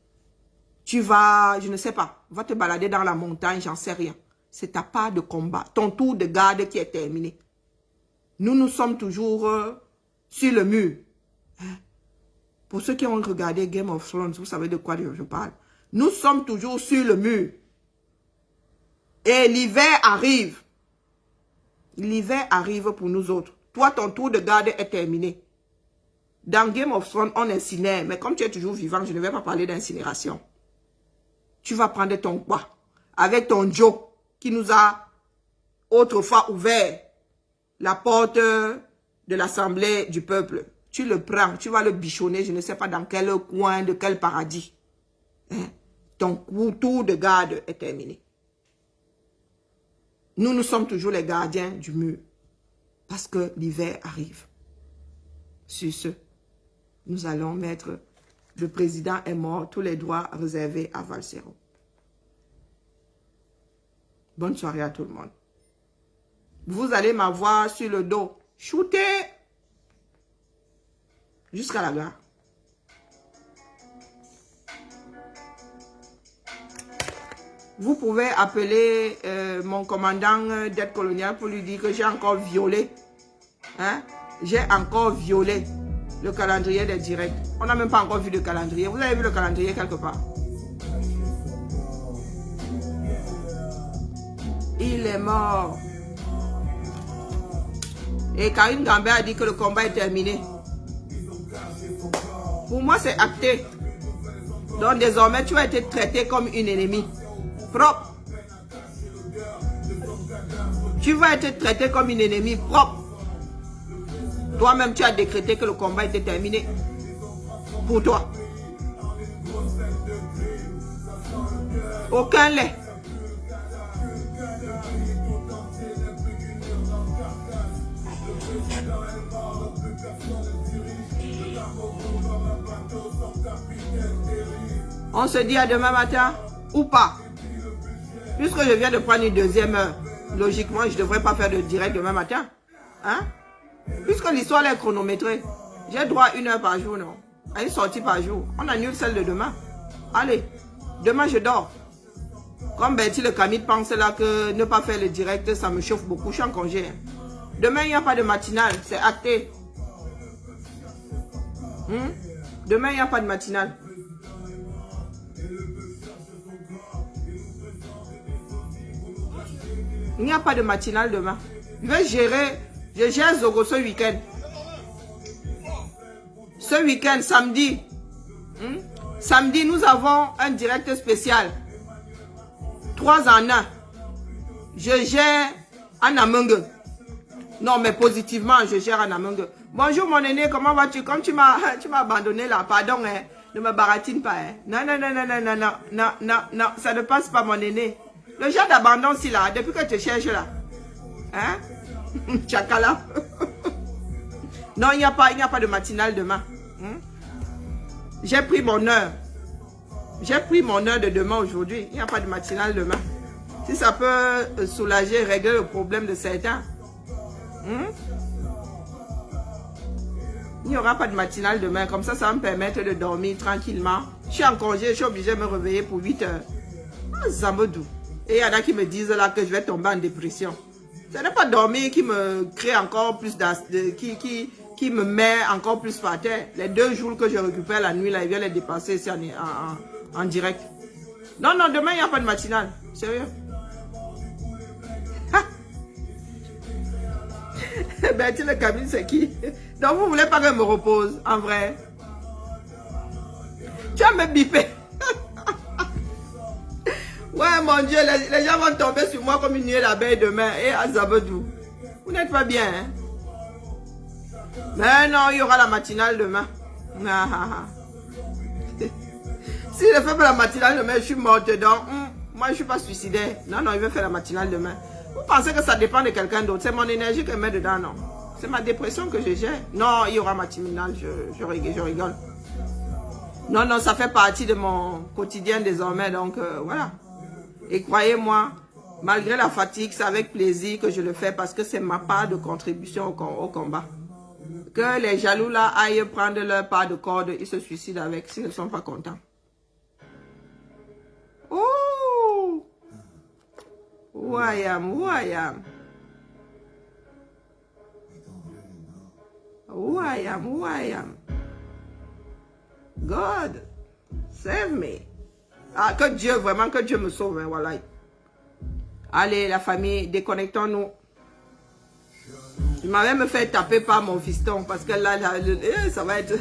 tu vas, je ne sais pas, va te balader dans la montagne, j'en sais rien. C'est ta part de combat. Ton tour de garde qui est terminé. Nous sommes toujours sur le mur. Pour ceux qui ont regardé Game of Thrones, vous savez de quoi je parle. Nous sommes toujours sur le mur. Et l'hiver arrive. L'hiver arrive pour nous autres. Toi, ton tour de garde est terminé. Dans Game of Thrones, on incinère. Mais comme tu es toujours vivant, je ne vais pas parler d'incinération. Tu vas prendre ton quoi? Avec ton Joe qui nous a autrefois ouvert la porte de l'Assemblée du peuple. Tu le prends, tu vas le bichonner, je ne sais pas dans quel coin, de quel paradis. Ton tour de garde est terminé. Nous sommes toujours les gardiens du mur. Parce que l'hiver arrive. Sur ce, nous allons mettre le président est mort, tous les droits réservés à Valsero. Bonne soirée à tout le monde. Vous allez m'avoir sur le dos. Shooter jusqu'à la gare. Vous pouvez appeler mon commandant d'aide coloniale pour lui dire que j'ai encore violé. J'ai encore violé le calendrier des directs. On n'a même pas encore vu le calendrier. Vous avez vu le calendrier quelque part? Il est mort. Et Karine Gambé a dit que le combat est terminé. Pour moi, c'est acté. Donc désormais, tu as été traité comme une ennemie. Propre. Tu vas être traité comme une ennemie propre. Toi-même, tu as décrété que le combat était terminé. Pour toi. Aucun lait. On se dit à demain matin ou pas. Puisque je viens de prendre une deuxième heure, logiquement, je ne devrais pas faire de direct demain matin. Puisque l'histoire est chronométrée, j'ai droit à 1 heure par jour, non? À une sortie par jour. On annule celle de demain. Allez, demain je dors. Comme Betty le Camille pense là que ne pas faire le direct, ça me chauffe beaucoup. Je suis en congé. Demain, il n'y a pas de matinale, c'est acté. Demain, il n'y a pas de matinale. Il n'y a pas de matinale demain. Je vais gérer, je gère Zogo ce week-end. Ce week-end, samedi, samedi, nous avons un direct spécial. 3 en 1. Je gère en Amungue. Non, mais positivement, je gère en Amungue. Bonjour mon aîné, comment vas-tu? Comme tu m'as abandonné là, pardon, hein, ne me baratine pas. Hein. Non, non, non, non, non, non, non, non, non, non, ça ne passe pas mon aîné. Le genre d'abandon, si là, depuis que tu cherches là. Hein? Tchakala. Non, il n'y a pas de matinale demain. J'ai pris mon heure. J'ai pris mon heure de demain aujourd'hui. Il n'y a pas de matinale demain. Si ça peut soulager, régler le problème de certains. Il n'y aura pas de matinale demain. Comme ça, ça va me permettre de dormir tranquillement. Je suis en congé, je suis obligé de me réveiller pour 8 heures. Ah, Zambodou. Et il y en a qui me disent là que je vais tomber en dépression. Ce n'est pas dormir qui me crée encore plus qui me met encore plus par terre. Les 2 jours que je récupère la nuit, là, il vient les dépasser ici en direct. Non, non, demain, il n'y a pas de matinale. Sérieux. Bertie le cabine, c'est qui? Donc, vous voulez pas que je me repose, en vrai? Tu vas me biper. Ouais, mon Dieu, les gens vont tomber sur moi comme une nuée d'abeille demain. Et à Zabedou. Vous n'êtes pas bien, hein? Mais non, il y aura la matinale demain. Si je fais pas la matinale demain, je suis morte. Donc, moi, je ne suis pas suicidaire. Non, non, il veut faire la matinale demain. Vous pensez que ça dépend de quelqu'un d'autre? C'est mon énergie que je mets dedans, non? C'est ma dépression que je gère. Non, il y aura matinale, je rigole. Non, non, ça fait partie de mon quotidien désormais. Donc, voilà. Et croyez-moi, malgré la fatigue, c'est avec plaisir que je le fais parce que c'est ma part de contribution au combat. Que les jaloux là aillent prendre leur part de corde, ils se suicident avec s'ils ne sont pas contents. Oh! Who I am, who I am. Who I am, who I am. God, save me. Ah, que Dieu, vraiment, que Dieu me sauve, hein, voilà. Allez, la famille, déconnectons-nous. Je m'avais me fait taper par mon fiston, parce que là, ça va être...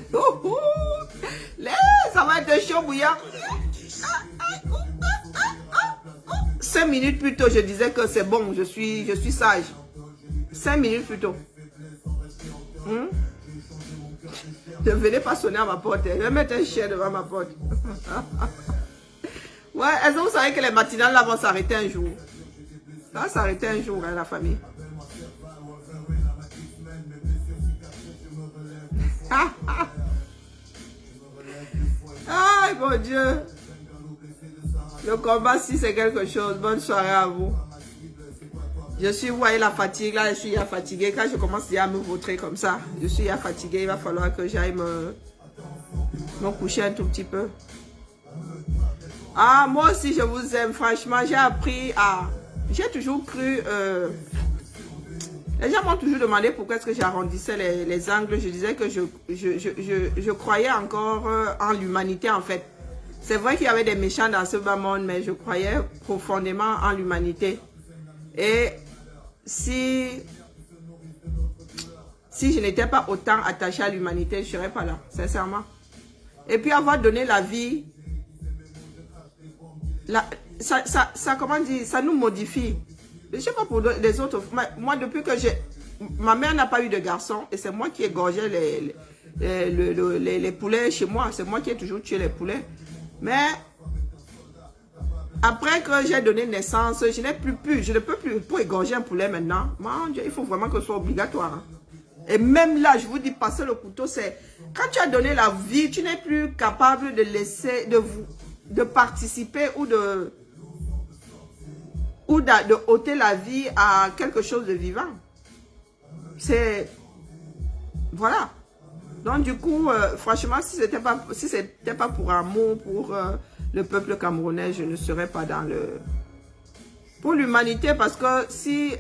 ça va être chaud bouillant. 5 minutes plus tôt, je disais que c'est bon, je suis sage. 5 minutes plus tôt. Ne venez pas sonner à ma porte. Je vais mettre un chien devant ma porte. Ouais, est-ce que vous savez que les matinales là vont s'arrêter un jour? Ça va s'arrêter un jour, hein, la famille. Aïe, mon Dieu. Le combat, si c'est quelque chose. Bonne soirée à vous. Je suis, vous voyez la fatigue, là, je suis fatiguée. Quand je commence à me vautrer comme ça, je suis fatiguée. Il va falloir que j'aille me coucher un tout petit peu. Ah, moi aussi, je vous aime. Franchement, j'ai appris à... J'ai toujours cru... Les gens m'ont toujours demandé pourquoi est-ce que j'arrondissais les angles. Je disais que je croyais encore en l'humanité, en fait. C'est vrai qu'il y avait des méchants dans ce bas monde, mais je croyais profondément en l'humanité. Et si je n'étais pas autant attachée à l'humanité, je ne serais pas là, sincèrement. Et puis avoir donné la vie, comment dire, ça nous modifie. Je ne sais pas pour les autres. Moi, depuis que ma mère n'a pas eu de garçon, et c'est moi qui égorgeais les poulets chez moi. C'est moi qui ai toujours tué les poulets. Mais après que j'ai donné naissance, je ne peux plus pour égorger un poulet maintenant. Mon Dieu, il faut vraiment que ce soit obligatoire. Hein. Et même là, je vous dis, passer le couteau, c'est... Quand tu as donné la vie, tu n'es plus capable de laisser, de participer ou de ôter la vie à quelque chose de vivant. C'est... Voilà. Donc du coup, franchement, si c'était pas pour amour, pour le peuple camerounais, je ne serais pas dans le... Pour l'humanité, parce que si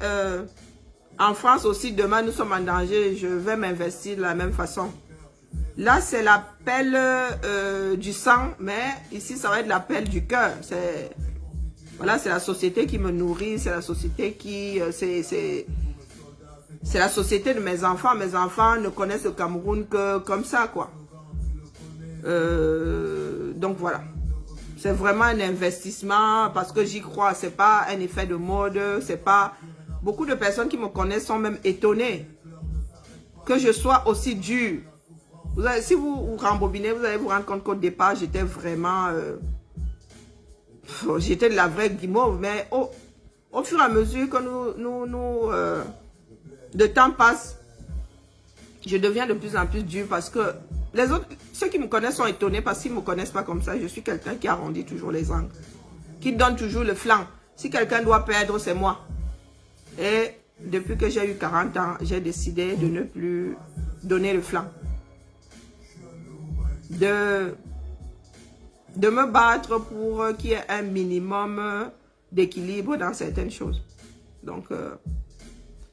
en France aussi, demain, nous sommes en danger, je vais m'investir de la même façon. Là, c'est l'appel du sang, mais ici, ça va être l'appel du cœur. Voilà, c'est la société qui me nourrit, c'est la société qui... c'est la société de mes enfants. Mes enfants ne connaissent le Cameroun que comme ça, quoi. Donc voilà. C'est vraiment un investissement parce que j'y crois. C'est pas un effet de mode. C'est pas... Beaucoup de personnes qui me connaissent sont même étonnées que je sois aussi dur. Si vous rembobinez, vous allez vous rendre compte qu'au départ, j'étais vraiment... j'étais de la vraie guimauve. Mais au fur et à mesure que le temps passe, je deviens de plus en plus dur parce que les autres, ceux qui me connaissent sont étonnés parce qu'ils ne me connaissent pas comme ça. Je suis quelqu'un qui arrondit toujours les angles, qui donne toujours le flanc. Si quelqu'un doit perdre, c'est moi. Et depuis que j'ai eu 40 ans, j'ai décidé de ne plus donner le flanc. De me battre pour qu'il y ait un minimum d'équilibre dans certaines choses. Donc,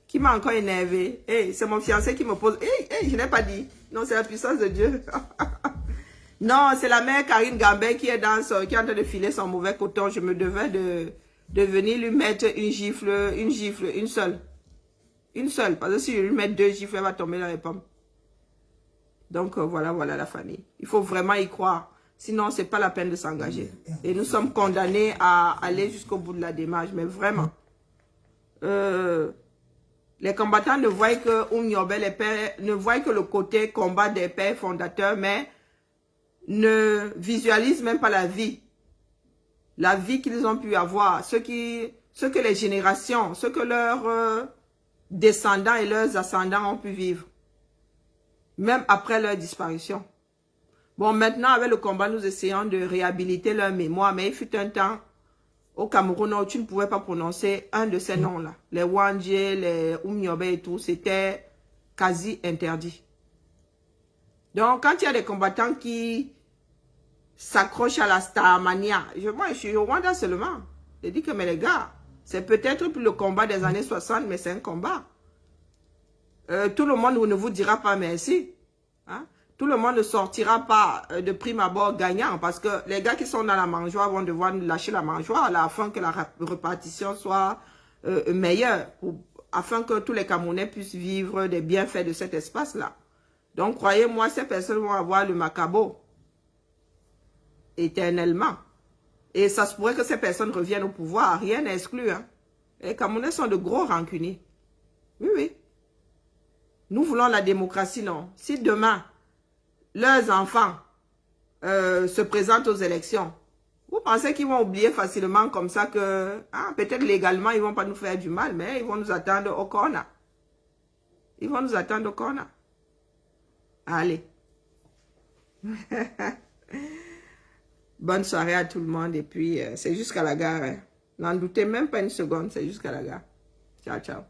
qui m'a encore énervé. Hey, c'est mon fiancé qui me pose. Hey, je n'ai pas dit. Non, c'est la puissance de Dieu. Non, c'est la mère Karine Gambet qui est en train de filer son mauvais coton. Je me devais de venir lui mettre une gifle, une seule. Une seule. Parce que si je lui mets 2 gifles, elle va tomber dans les pommes. Donc, voilà la famille. Il faut vraiment y croire. Sinon, c'est pas la peine de s'engager. Et nous sommes condamnés à aller jusqu'au bout de la démarche. Mais vraiment. Les combattants ne voient que ne voient que le côté combat des pères fondateurs, mais ne visualisent même pas la vie. La vie qu'ils ont pu avoir. Ce que les générations, ce que leurs descendants et leurs ascendants ont pu vivre. Même après leur disparition. Bon, maintenant, avec le combat, nous essayons de réhabiliter leur mémoire. Mais il fut un temps, au Cameroun, où tu ne pouvais pas prononcer un de ces noms-là. Les Wandje, les Oumniobe et tout, c'était quasi interdit. Donc, quand il y a des combattants qui s'accrochent à la Starmania, moi, je suis au Rwanda seulement. Je dis que, mais les gars, c'est peut-être plus le combat des années 60, mais c'est un combat. Tout le monde ne vous dira pas merci. Hein? Tout le monde ne sortira pas de prime abord gagnant parce que les gars qui sont dans la mangeoire vont devoir lâcher la mangeoire afin que la répartition soit meilleure, afin que tous les Camerounais puissent vivre des bienfaits de cet espace-là. Donc, croyez-moi, ces personnes vont avoir le macabo éternellement. Et ça se pourrait que ces personnes reviennent au pouvoir, rien n'est exclu. Hein? Les Camerounais sont de gros rancuniers. Oui, oui. Nous voulons la démocratie, non. Si demain, leurs enfants se présentent aux élections, vous pensez qu'ils vont oublier facilement comme ça que, peut-être légalement, ils ne vont pas nous faire du mal, mais ils vont nous attendre au corner. Ils vont nous attendre au corner. Allez. Bonne soirée à tout le monde et puis c'est jusqu'à la gare. Hein. N'en doutez même pas une seconde, c'est jusqu'à la gare. Ciao, ciao.